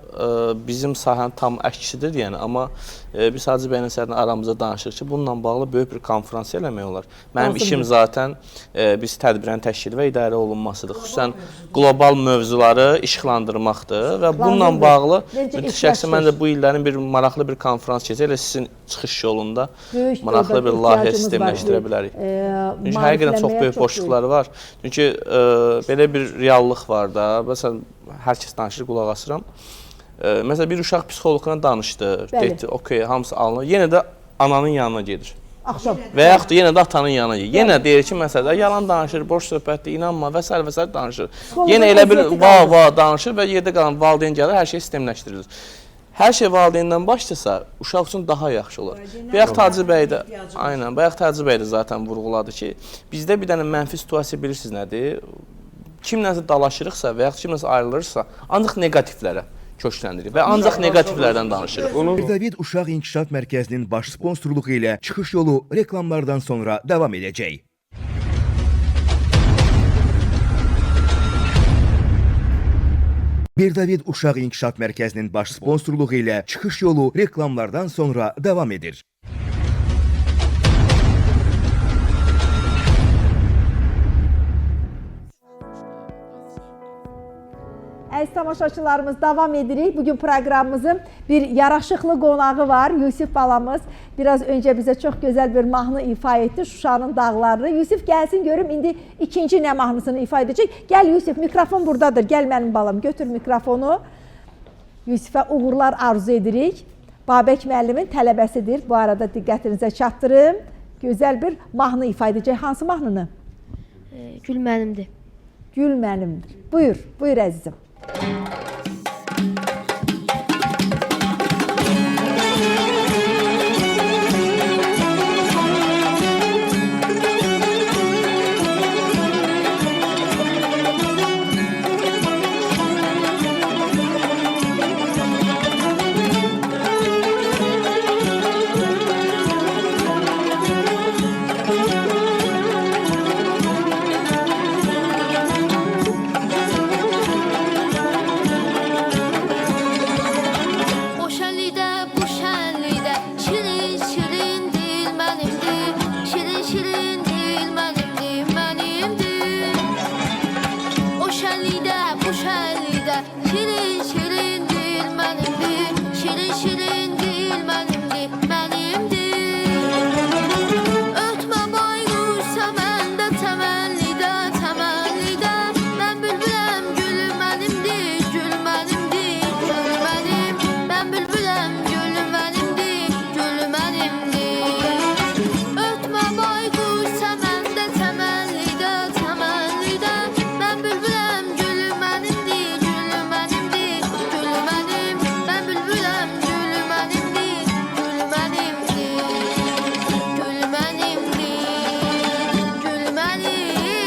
bizim sahənin tam əksidir, yəni, amma biz Hacı bəylə səhərdən aramızda danışırıq ki, bununla bağlı böyük bir konferans eləmək olar. Mənim işim zaten biz tədbirin təşkil və idarə olunmasıdır. Xüsusən qlobal mövzuları işıqlandırmaqdır və bununla bağlı şəxsən məncə bu illərin bir maraqlı bir konferans keçir, elə sizin çıxış yolunda maraqlı bir layihə sistemləşdirə bilərik. Çünki həqiqətən çox böyük boşluqları var. Çünki belə bir reallıq var da, məsələn, hər kəs danışır, qulaq asıram. Məsələn, bir uşaq psixoloqla danışdı, dedi, okey, hamısı alınır, yenə də ananın yanına gedir. Və yaxud da yenə də atanın yanına gedir. Yenə deyir ki, məsələn, yalan danışır, boş söhbətdir, inanma və s. danışır. Yenə elə bir danışır və yerdə qalan valideyn gəlir, hər şey sistemləşdirilir. Hər şey valideyndən başlasa, uşaq üçün daha yaxşı olur. Bayaq Hacı bəy də, aynen, bayaq Hacı bəy də zaten vurğuladı ki, bizdə bir dənə mənfi situasiya bilirsiniz nədir? Kimləsə dalaşırıqsa və yaxud kimləsə ayrılırsa, ancaq negativlərə kökləndirir və ancaq negativlərdən danışırıq. David Uşaq İnkişaf Mərkəzinin baş sponsorluğu ilə çıxış yolu reklamlardan sonra davam edəcək. David Uşaq İnkişaf Mərkəzinin baş sponsorluğu ilə çıxış yolu reklamlardan sonra davam edir. Əziz tamaşaçılarımız, davam edirik. Bugün proqramımızın bir yaraşıqlı qonağı var. Yusif balamız biraz öncə bizə çox gözəl bir mahnı ifa etdi, Şuşanın dağlarını. Yusif gəlsin, görüm indi ikinci nə mahnısını ifa edəcək. Gəl Yusif, mikrofon buradadır. Gəl mənim balam, götür mikrofonu. Yusifə uğurlar arzu edirik. Babək müəllimin tələbəsidir. Bu arada diqqətinizə çatdırım. Gözəl bir mahnı ifa edəcək. Hansı mahnını? Gül mənimdir. Gül mənimdir. Buyur, buyur əzizim. Şirin şirin dil mənimdir, şirin şirin dil mənimdir, mənimdir. Ötmə bayquş səməndə, təməllidə, təməllidə. Mən bülbüləm, gül mənimdir, gül mənimdir, gül mənim. Mən bülbüləm, gül mənimdir, gül mənimdir. Ötmə bayquş səməndə, təməllidə, təməllidə. Mən bülbüləm, gül mənimdir, gül mənimdir, gül mənim. Mən bülbüləm, gül mənimdir, gül mənimdir, gül mənimdir, gül mənimdir, gül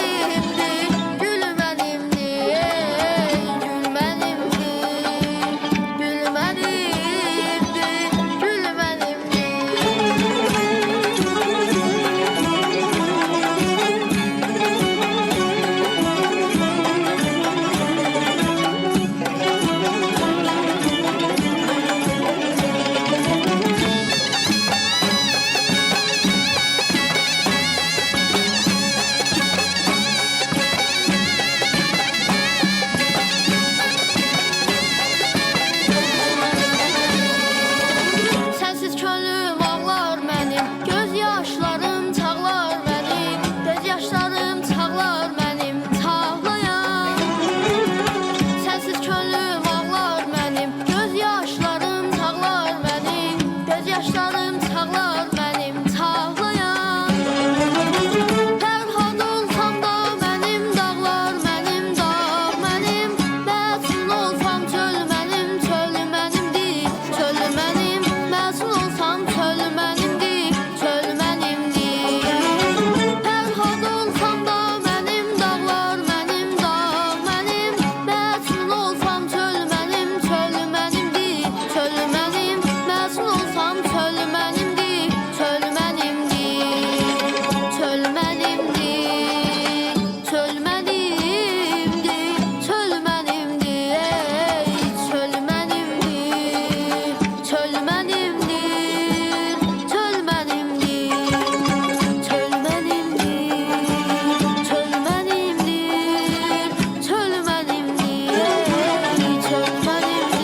Sənsiz könlüm ağlar mənim, göz yaşlarım çağlar mənim, göz yaşlarım çağlar mənim, çağlayan. Sənsiz könlüm ağlar mənim, göz yaşlarım çağlar mənim, göz yaşlarım çağlar mənim, çağlayan. Fərhad olsam da mənim dağlar mənim, dağ mənim. Məsul olsam çöl mənim, çöl mənimdir, çöl mənim. Məsul olsam çöl mənimdir, çöl mənimdir. Fərhad olsam da mənim dağlar mənim, dağ mənim. Məsul olsam çöl mənim, çöl mənimdir, çöl mənim. Məsul olsam çöl mənimdir, çöl mənimdir, çöl mənimdir, çöl mənimdir, çöl mənimdir, ey çöl mənimdir, çöl mənimdir, çöl mənimdir, çöl mənimdir, çöl mənimdir, çöl mənimdir, ey çöl mənimdir,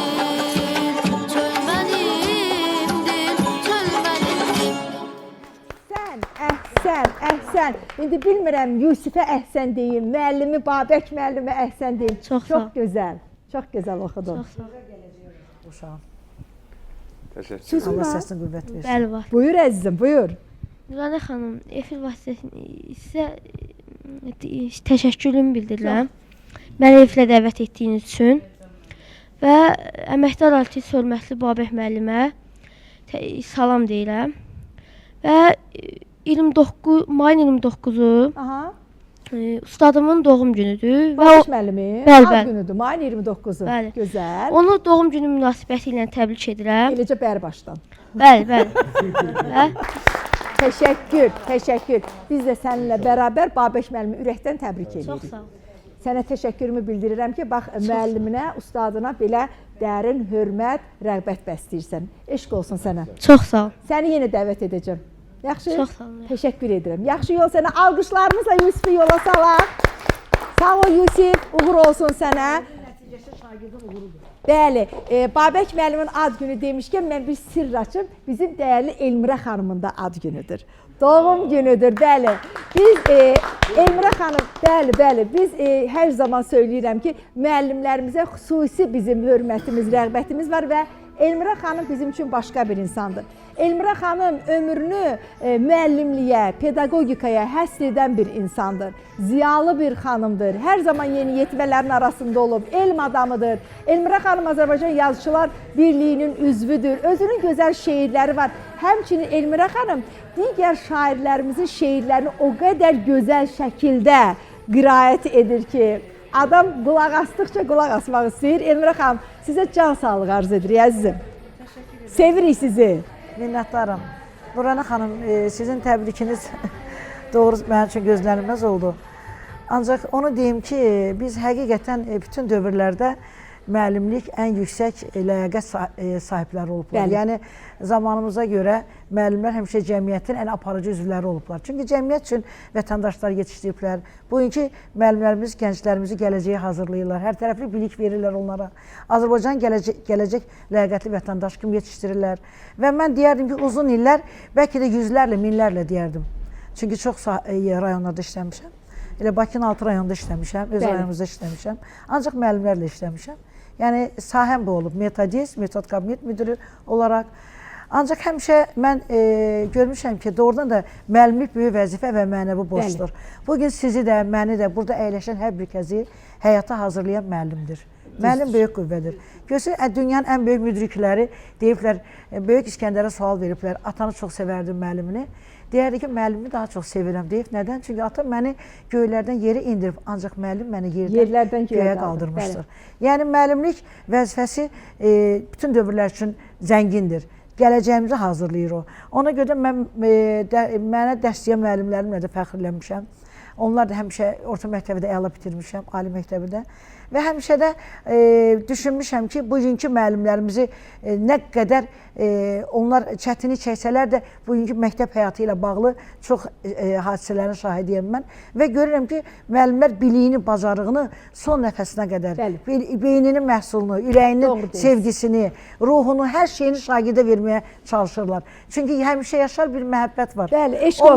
çöl mənimdir, çöl mənimdir. Sən, əhsən. İndi bilmirəm Yusifə əhsən deyim, müəllimi Babək müəllimə əhsən deyim. Çox sağ ol. Çox gözəl. Çox gözəl oxudun. Çox sağ ol. Uşağım. Təşəkkür. Sözün Allah var. səsin qüvvət versin. Bəli var. Buyur əzizim, buyur. Nurani xanım, efir vasitəsilə sizə təşəkkürümü bildirirəm. Məni efirə dəvət etdiyiniz üçün və əməkdar artist hörmətli Babək müəllimə salam deyirəm. Və 29 mayın 29-u Aha. ustadımın doğum günüdür və Babək müəllimi. Bəli, Ad bəli. günüdür, mayın 29-u. Bəli. Gözəl. onu doğum günü münasibəti ilə təbrik edirəm. Eləcə bəri başdan. Bəli, bəli. Və Təşəkkür, təşəkkür. Biz də səninlə bərabər Babək müəllimi ürəkdən təbrik edirik. çox sağ ol. Sənə təşəkkürümü bildirirəm ki, bax müəlliminə, ustadına belə dərin hörmət, rəğbət bəsləyirsən. Eşq olsun sənə. Çox sağ ol. Səni yenə dəvət edəcəm. Yaxşı? Çox sağ olun. Təşəkkür edirəm. Yaxşı yol sənə. Alqışlarımızla Yusifi yola salaq. Sağ ol Yusif, uğur olsun sənə. Bəli, Babək müəllimin ad günü demişkən mən bir sirr açım. Bizim dəyərli Elmirə xanımın da ad günüdür. Doğum günüdür, bəli. Biz Elmirə xanım, bəli, biz hər zaman söyləyirəm ki, müəllimlərimizə xüsusi bizim hörmətimiz, rəğbətimiz var və Elmirə xanım bizim üçün başqa bir insandır. Elmirə xanım ömrünü müəllimliyə, pedaqogikaya həsr edən bir insandır. Ziyalı bir xanımdır. Hər zaman yeniyetmələrin arasında olub, elm adamıdır. Elmirə xanım Azərbaycan Yazıçılar Birliyinin üzvüdür. Özünün gözəl şeirləri var. Həmçinin Elmirə xanım digər şairlərimizin şeirlərini o qədər gözəl şəkildə qiraət edir ki, adam qulaq asdıqca qulaq asmaq istəyir. Elmirə xanım, sizə can sağlığı arzu edirik əzizim. Sevirik sizi. Minnətdaram. Nurani xanım, sizin təbrikiniz doğru mənim üçün gözlənilməz oldu. Ancaq onu deyim ki, biz həqiqətən bütün dövrlərdə müəllimlik ən yüksək ləyaqət sahibləri olublar. Yəni zamanımıza görə müəllimlər həmişə cəmiyyətin ən aparıcı üzvləri olublar. Çünki cəmiyyət üçün vətəndaşlar yetişdiriblər. Bugünkü müəllimlərimiz gənclərimizi gələcəyə hazırlayırlar. Hər tərəfli bilik verirlər onlara. Azərbaycan gələcək ləyaqətli vətəndaş kimi yetişdirirlər. Və mən deyərdim ki, uzun illər, bəlkə də yüzlərlə, minlərlə deyərdim. Çünki çox rayonlarda işləmişəm. Elə Bakının 6 rayonunda işləmişəm, öz rayonumuzda işləmişəm. Ancaq müəllimlərlə işləmişəm. Yəni sahəm bu olub, metodist, metod kabinet müdürü olaraq. Ancaq həmişə mən görmüşəm ki, doğrudan da müəllimlik böyük vəzifə və mənəvi borcdur. Bugün sizi də, məni də, burada əyləşən hər bir kəsi həyata hazırlayan müəllimdir. Müəllim böyük qüvvədir. Görürsən, dünyanın ən böyük müdrikləri deyiblər, Böyük İskəndərə sual veriblər, atanı çox sevərdim müəllimini. Deyərdi ki, müəllimi daha çox sevirəm deyib. Nədən? Çünki atam məni göylərdən yerə indirib, ancaq müəllim məni yerdən göyə qaldırmışdır. Yəni, müəllimlik vəzifəsi bütün dövrlər üçün zəngindir. Gələcəyimizi hazırlayır o. Ona görə mənə dərs deyən müəllimlərimlə də fəxrlənmişəm. Onlar da həmişə orta məktəbdə əla bitirmişəm, ali məktəbdə. Və həmişə də düşünmüşəm ki, bugünkü müəllimlərimizi nə qədər onlar çətinlik çəksələr də bugünkü məktəb həyatı ilə bağlı çox hadisələrin şahidiyəm mən. Və görürəm ki, müəllimlər biliyini, bacarığını son nəfəsinə qədər, beyninin məhsulunu, ürəyinin sevgisini, ruhunu, hər şeyini şagirdə verməyə çalışırlar. Çünki həmişə yaşar bir məhəbbət var. O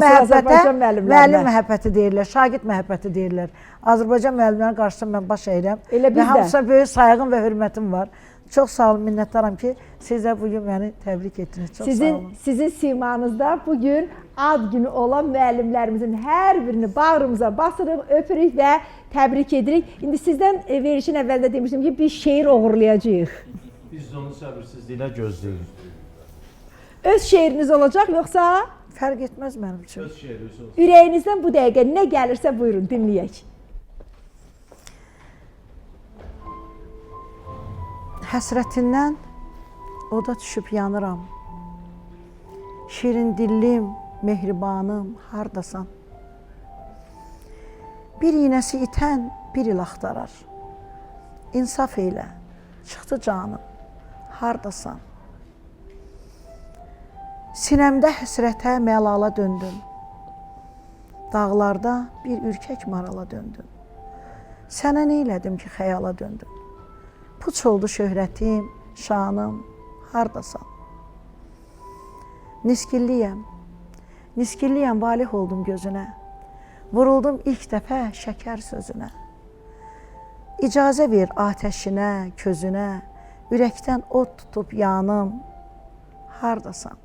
məhəbbətə müəllim məhəbbəti deyirlər, şagird məhəbbəti deyirlər. Azərbaycan müəllimlərinin qarşısında mən baş əyirəm və hamısına böyük sayğım və hörmətim var. Çox sağ olun, minnətdaram ki, siz də bugün məni təbrik etdiniz. Çox sağ olun. Sizin simanızda bugün ad günü olan müəllimlərimizin hər birini bağrımıza basırıq, öpürük və təbrik edirik. İndi sizdən verilişin əvvəldə demişdim ki, biz şeir oğurlayacağıq. Biz onu səbirsizliklə gözləyirik. Öz şeiriniz olacaq, yoxsa? Fərq etməz mənim üçün. Öz şeiriniz olsun. Ürəyinizdən bu dəqiqə nə gəlirsə buyurun, dinləyək. Həsrətindən oda düşüb yanıram. Şirin dillim, mehribanım, hardasan? Bir iynəsi itən bir il axtarar. İnsaf eylə, çıxdı canım, hardasan? Sinəmdə həsrətə məlala döndüm. Dağlarda bir ürkək marala döndüm. Sənə neylədim ki, xəyala döndüm? Puç oldu şöhrətim, şanım, hardasan? Niskilliyəm, valih oldum gözünə. Vuruldum ilk dəfə şəkər sözünə. İcazə ver atəşinə, közünə, ürəkdən od tutub yanım, hardasan?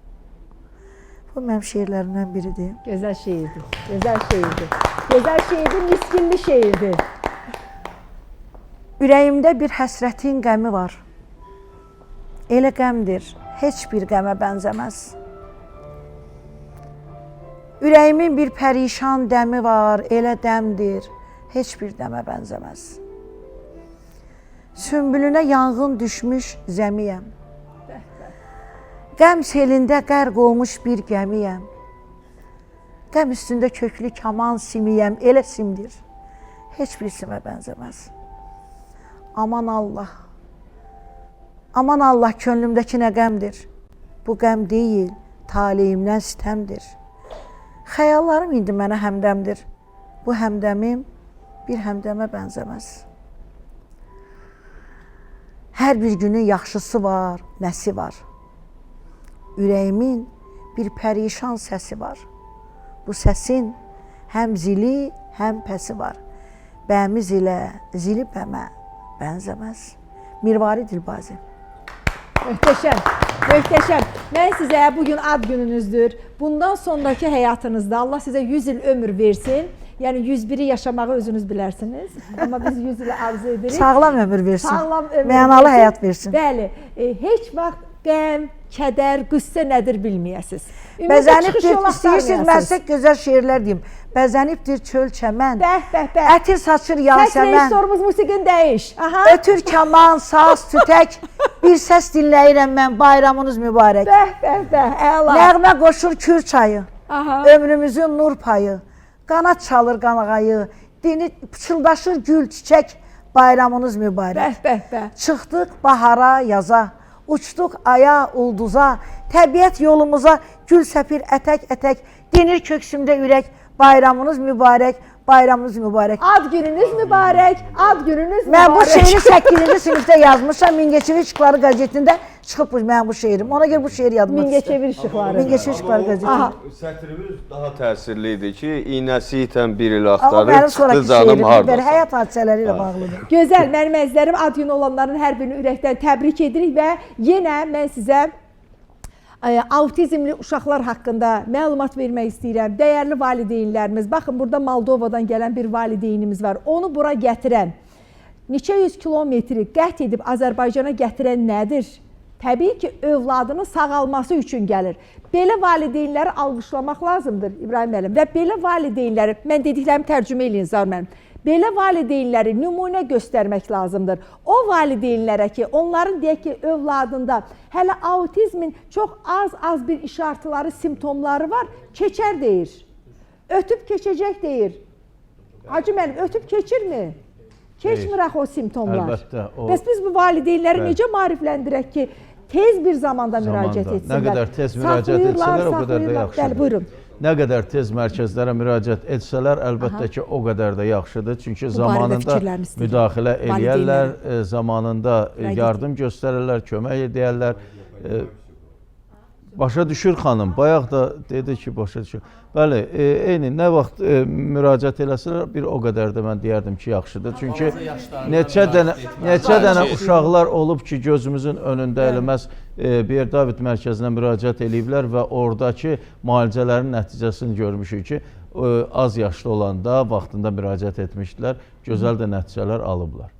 Bu mənim şeirlərimdən biridir. Gözəl şeirdir, gözəl şeirdir. Gözəl şeirdir, niskilli şeirdir. Ürəyimdə bir həsrətin qəmi var. Elə qəmdir, heç bir qəmə bənzəməz. Ürəyimin bir pərişan dəmi var, elə dəmdir, heç bir dəmə bənzəməz. Sümbülünə yanğın düşmüş zəmiyəm. Qəm selində qərq olmuş bir gəmiyəm. Qəm üstündə köklü kaman simiyəm, elə simdir, heç bir simə bənzəməz. Aman Allah, aman Allah könlümdəki nə qəmdir. Bu qəm deyil, taleyimdən sitəmdir. Xəyallarım indi mənə həmdəmdir. Bu həmdəmim bir həmdəmə bənzəməz. Hər bir günün yaxşısı var, nəsi var. Ürəyimin bir pərişan səsi var. Bu səsin həm zili, həm pəsi var. Bəmiz ilə zili bəmə bənzəməz. Mirvari Dilbazi. Möhtəşəm, möhtəşəm. Mən sizə bugün ad gününüzdür. Bundan sonraki həyatınızda Allah sizə 100 il ömür versin. Yəni 101-i yaşamağı özünüz bilərsiniz. Amma biz 100 ili arzu edirik. Sağlam ömür versin. Sağlam ömür mənalı versin. Həyat versin. Bəli, heç vaxt qəm, kədər, qüssə nədir bilməyəsiniz. Bəzənibdir, istəyirsiniz, mən sizə gözəl şeirlər deyim. Bəzənibdir çöl çəmən, ətir saçır yansəmən. Səs rejissorumuz musiqini dəyiş. Ötür kaman, saz, tütək, bir səs dinləyirəm mən, bayramınız mübarək. Əla. Nəğmə qoşur Kür çayı, ömrümüzün nur payı. Qanat çalır qanağayı, dini pıçıldaşır gül, çiçək, bayramınız mübarək. Bəh. Çıxdıq bahara, yaza, uçduq aya, ulduza, təbiət yolumuza, gül səpir ətək-ətək, dinir köksümdə ürək, bayramınız mübarək, bayramınız mübarək. Ad gününüz mübarək, ad gününüz mübarək. Mən bu şeiri 8-ci sinifdə yazmışam, Mingəçevir İşıqları qəzetində çıxıb mənim bu şeirim. Ona görə bu şeiri yadıma düşdü. Mingəçevir İşıqları. Mingəçevir İşıqları qəzetində. Sətrimiz daha təsirli idi ki, iynəsi itən bir il Amma axtarır, mənim çıxdı sonraki canım şeirim hardasa. həyat hadisələri ilə bağlıdır. Gözəl, mənim əzizlərim, ad günü olanların hər birini ürəkdən təbrik edirik və yenə mən sizə autizmli uşaqlar haqqında məlumat vermək istəyirəm. Dəyərli valideynlərimiz, baxın burada Moldovadan gələn bir valideynimiz var. Onu bura gətirən, neçə yüz kilometri qət edib Azərbaycana gətirən nədir? Təbii ki, övladının sağalması üçün gəlir. Belə valideynləri alqışlamaq lazımdır İbrahim müəllim. Və belə valideynləri, mən dediklərimi tərcümə eləyin Zar müəllim. Belə valideynləri nümunə göstərmək lazımdır. O valideynlərə ki, onların deyək ki, övladında hələ autizmin çox az bir işartıları, simptomları var, keçər deyir. Ötüb keçəcək deyir. Hacı müəllim, ötüb keçirmi? Keçmir axı o simptomlar. Əlbəttə. Bəs biz bu valideynləri necə maarifləndirək ki, tez bir zamanda müraciət etsinlər? Nə qədər tez müraciət etsələr, o qədər də yaxşıdır. Bəli, buyurun. Nə qədər tez mərkəzlərə müraciət etsələr, əlbəttə ki, o qədər də yaxşıdır. Çünki zamanında müdaxilə eləyərlər, zamanında yardım göstərirlər, kömək edərlər. Başa düşür xanım, bayaq da dedi ki, başa düşür. Bəli, eyni, nə vaxt müraciət eləsələr, bir o qədər də mən deyərdim ki, yaxşıdır. Çünki neçə dənə uşaqlar olub ki, gözümüzün önündə eləməz bir David mərkəzinə müraciət eləyiblər və oradakı müalicələrin nəticəsini görmüşük ki, az yaşlı olanda vaxtında müraciət etmişdilər, gözəl də nəticələr alıblar.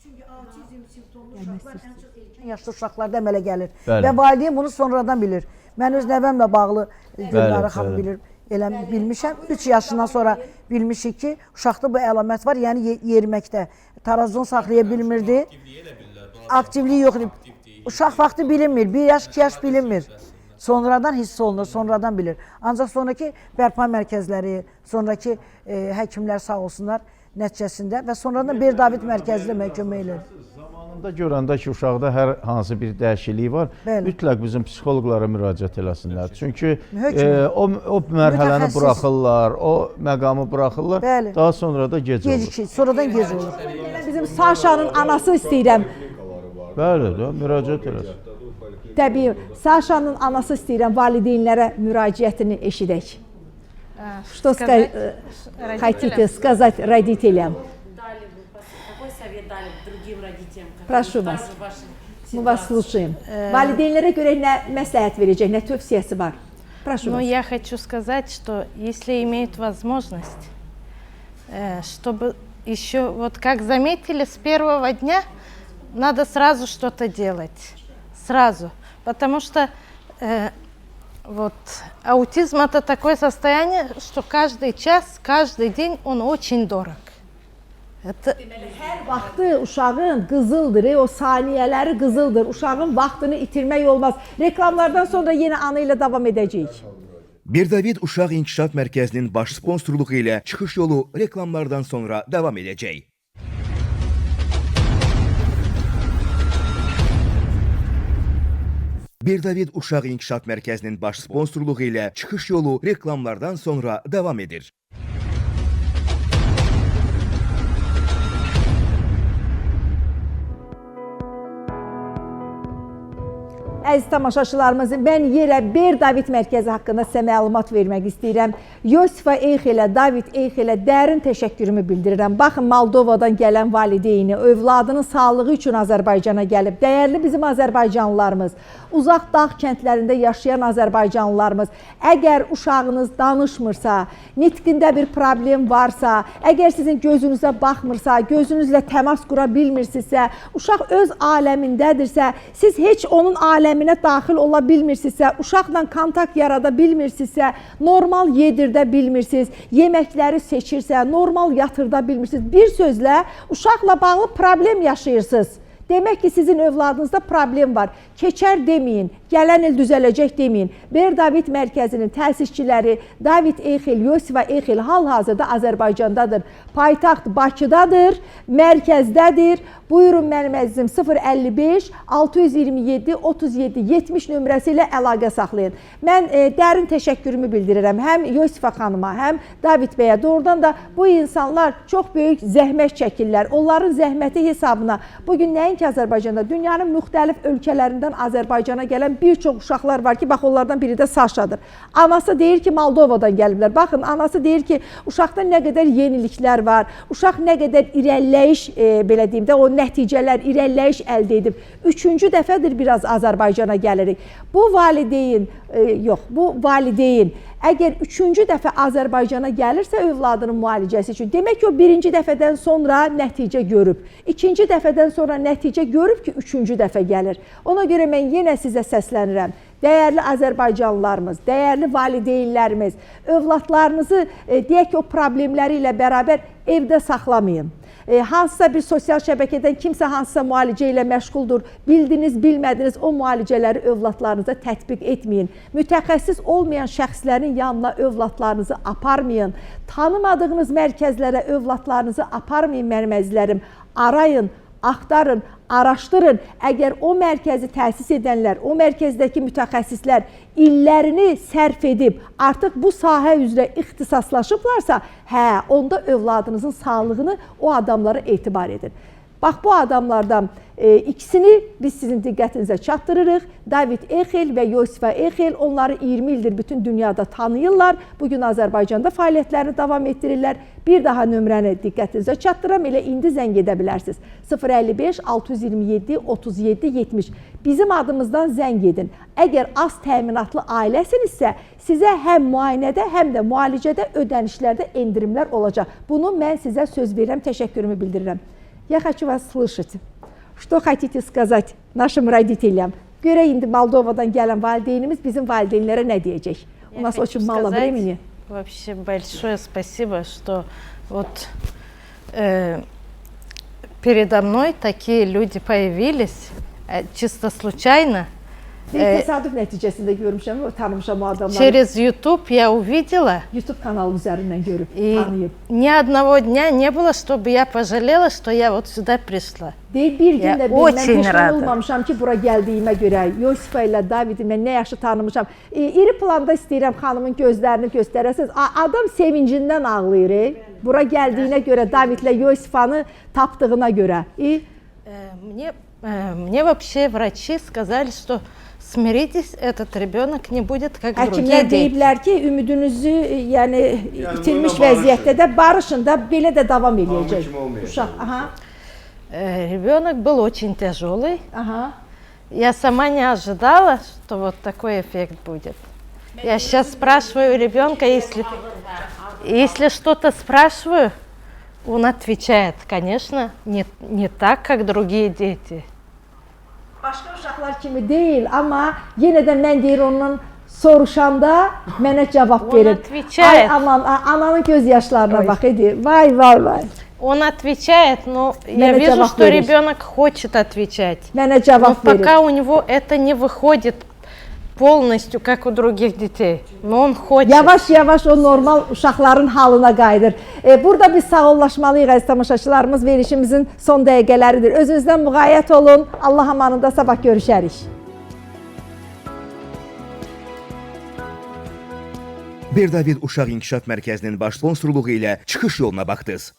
Çünki autizm simptomlu uşaqlar ən çox erkən yaşlı uşaqlarda əmələ gəlir. Bəli. Və valideyn bunu sonradan bilir. Mən öz nəvəmlə bağlı Gülnara xanım bilir. Elə bilmişəm. 3 yaşından sonra bilmişik ki, uşaqda bu əlamət var, yəni yeriməkdə. Tarazon saxlaya bilmirdi. Aktivliyi yox. Uşaq vaxtı bilinmir. 1 yaş, 2 yaş bilinmir. Sonradan hiss olunur, sonradan bilir. Ancaq sonraki bərpa mərkəzləri, sonraki həkimlər sağ olsunlar nəticəsində və sonradan bir David mərkəzi də kömək edir. Zamanında görəndə ki, uşaqda hər hansı bir dəyişiklik var, mütləq bizim psixoloqlara müraciət eləsinlər. Çünki o mərhələni buraxırlar, o məqamı buraxırlar, daha sonra da gec olur. Gecikir, sonradan gec olur. Bizim Saşanın anası istəyirəm. Bəli, müraciət eləsin. Təbii, Saşanın anası istəyirəm, valideynlərə müraciətini eşidək. Что хотите сказать родителям? Какой совет дали другим родителям? Прошу вас. Мы вас слушаем. Valideynlərə görə nə məsləhət verəcək, nə tövsiyəsi var? Прошу вас. Ну, я хочу сказать, что если имеют возможность, чтобы еще, вот как заметили, с первого дня надо сразу что-то делать. Сразу. Потому что вот аутизм это такое состояние, что каждый час, каждый день он очень dорог. Hər vaxtı uşağın qızıldır, o saniyələri qızıldır. Uşağın vaxtını itirmək olmaz. Reklamlardan sonra yenə ana ilə davam edəcəyik. Bir David Uşaq İnkişaf Mərkəzinin baş sponsorluğu ilə çıxış yolu reklamlardan sonra davam edəcək. Bir David Uşaq İnkişaf Mərkəzinin baş sponsorluğu ilə çıxış yolu reklamlardan sonra davam edir. Əziz tamaşaçılarımız, mən yerə Bir David mərkəzi haqqında sizə məlumat vermək istəyirəm. Yosifa Eyxelə, David Eyxelə dərin təşəkkürümü bildirirəm. Baxın, Moldovadan gələn valideyni, övladının sağlığı üçün Azərbaycana gəlib. Dəyərli bizim Azərbaycanlılarımız, uzaq dağ kəndlərində yaşayan Azərbaycanlılarımız, əgər uşağınız danışmırsa, nitqində bir problem varsa, əgər sizin gözünüzə baxmırsa, gözünüzlə təmas qura bilmirsinizsə, uşaq öz aləmindədirsə, siz heç onun aləminə daxil ola bilmirsinizsə, uşaqla kontakt yarada bilmirsinizsə, normal yedirdə bilmirsiniz, yeməkləri seçirsə, normal yatırda bilmirsiniz. Bir sözlə, uşaqla bağlı problem yaşayırsınız. Demək ki, sizin övladınızda problem var. Keçər deməyin, gələn il düzələcək deməyin. Ber David mərkəzinin təsisçiləri David Eyxel, Yosifa Eyxel hal-hazırda Azərbaycandadır. Paytaxt Bakıdadır, mərkəzdədir. Buyurun mənim əzizim 055 627 37 70 nömrəsi ilə əlaqə saxlayın. Mən dərin təşəkkürümü bildirirəm həm Yosifa xanıma, həm David bəyə. Doğrudan da bu insanlar çox böyük zəhmət çəkirlər. Onların zəhməti hesabına bugün nəinki Azərbaycanda, dünyanın müxtəlif ölkələrindən Azərbaycana gələn bir çox uşaqlar var ki, bax onlardan biri də Saşadır. Anası deyir ki, Moldovadan gəliblər. Baxın, anası deyir ki, uşaqda nə qədər yeniliklər var, uşaq nə qədər irəliləyiş, belə deyim də, o nəticələr, irəliləyiş əldə edib. Üçüncü dəfədir biraz Azərbaycana gəlirik. Bu valideyn, əgər üçüncü dəfə Azərbaycana gəlirsə övladının müalicəsi üçün, demək ki, o birinci dəfədən sonra nəticə görüb. İkinci dəfədən sonra nəticə görüb ki, üçüncü dəfə gəlir. Ona görə mən yenə sizə səslənirəm. Dəyərli Azərbaycanlılarımız, dəyərli valideynlərimiz, övladlarınızı deyək ki, o problemləri ilə bərabər evdə saxlamayın. Hansısa bir sosial şəbəkədən kimsə hansısa müalicə ilə məşğuldur, bildiniz, bilmədiniz, o müalicələri övladlarınıza tətbiq etməyin. Mütəxəssis olmayan şəxslərin yanına övladlarınızı aparmayın. Tanımadığınız mərkəzlərə övladlarınızı aparmayın mənim əzizlərim. Arayın, axtarın, araşdırın. Əgər o mərkəzi təsis edənlər, o mərkəzdəki mütəxəssislər illərini sərf edib artıq bu sahə üzrə ixtisaslaşıblarsa, onda övladınızın sağlığını o adamlara etibar edin. Bax, bu adamlardan ikisini biz sizin diqqətinizə çatdırırıq. David Eyxel və Yosifa Eyxel onları 20 ildir bütün dünyada tanıyırlar. Bugün Azərbaycanda fəaliyyətlərini davam etdirirlər. Bir daha nömrəni diqqətinizə çatdıram, elə indi zəng edə bilərsiniz. 055 627 37 70. Bizim adımızdan zəng edin. Əgər az təminatlı ailəsinizsə, sizə həm müayinədə, həm də müalicədə, ödənişlərdə endirimlər olacaq. Bunu mən sizə söz verirəm, təşəkkürümü bildirirəm. Я хочу вас слышать. Что хотите сказать нашим родителям? Görə indi Moldovadan gələn valideynimiz bizim valideynlərə nə deyəcək? У нас очень мало времени. Вообще большое спасибо, что вот передо мной такие люди появились чисто случайно. Təsadüf nəticəsində görmüşəm, tanımışam o adamları. Через YouTube я увидела. YouTube kanalı üzərindən görüb, tanıyıb. Ни одного дня не было, чтобы я пожалела, что я вот сюда пришла. Deyir, bir gün də mən peşman olmamışam ki, bura gəldiyimə görə, Yosifa ilə Davidi mən nə yaxşı tanımışam. İri planda istəyirəm xanımın gözlərini göstərəsiniz. Adam sevincindən ağlayır, bura gəldiyinə görə, Davidlə Yosifanı tapdığına görə. Мне вообще врачи сказали, что смиритесь, этот ребенок не будет как другие дети. Deyiblər ki, ümidinizi itirmiş vəziyyətdə də barışın da belə də davam edəcək. Uşaq, Ребенок был очень тяжелый. Я сама не ожидала, что вот такой эффект будет. Я сейчас спрашиваю ребенка, если что-то спрашиваю, он отвечает, конечно, не так, как другие дети. Başqa uşaqlar kimi deyil, amma yenə də mən deyir ondan soruşanda mənə cavab verir. Ay aman, ananın göz yaşlarına bax, edir. Vay, vay, vay. Он отвечает, но я вижу, что ребенок хочет отвечать. Mənə cavab verir. Но пока у него это не выходит полностью, как у других детей. Но он хочет. Yavaş-yavaş o normal uşaqların halına qayıdır. Burada biz sağollaşmalıyıq əziz tamaşaçılarımız. Verilişimizin son dəqiqələridir. Özünüzdən müğayət olun. Allah amanında sabah görüşərik. Bir David Uşaq İnkişaf Mərkəzinin baş sponsorluğu ilə çıxış yoluna baxdınız.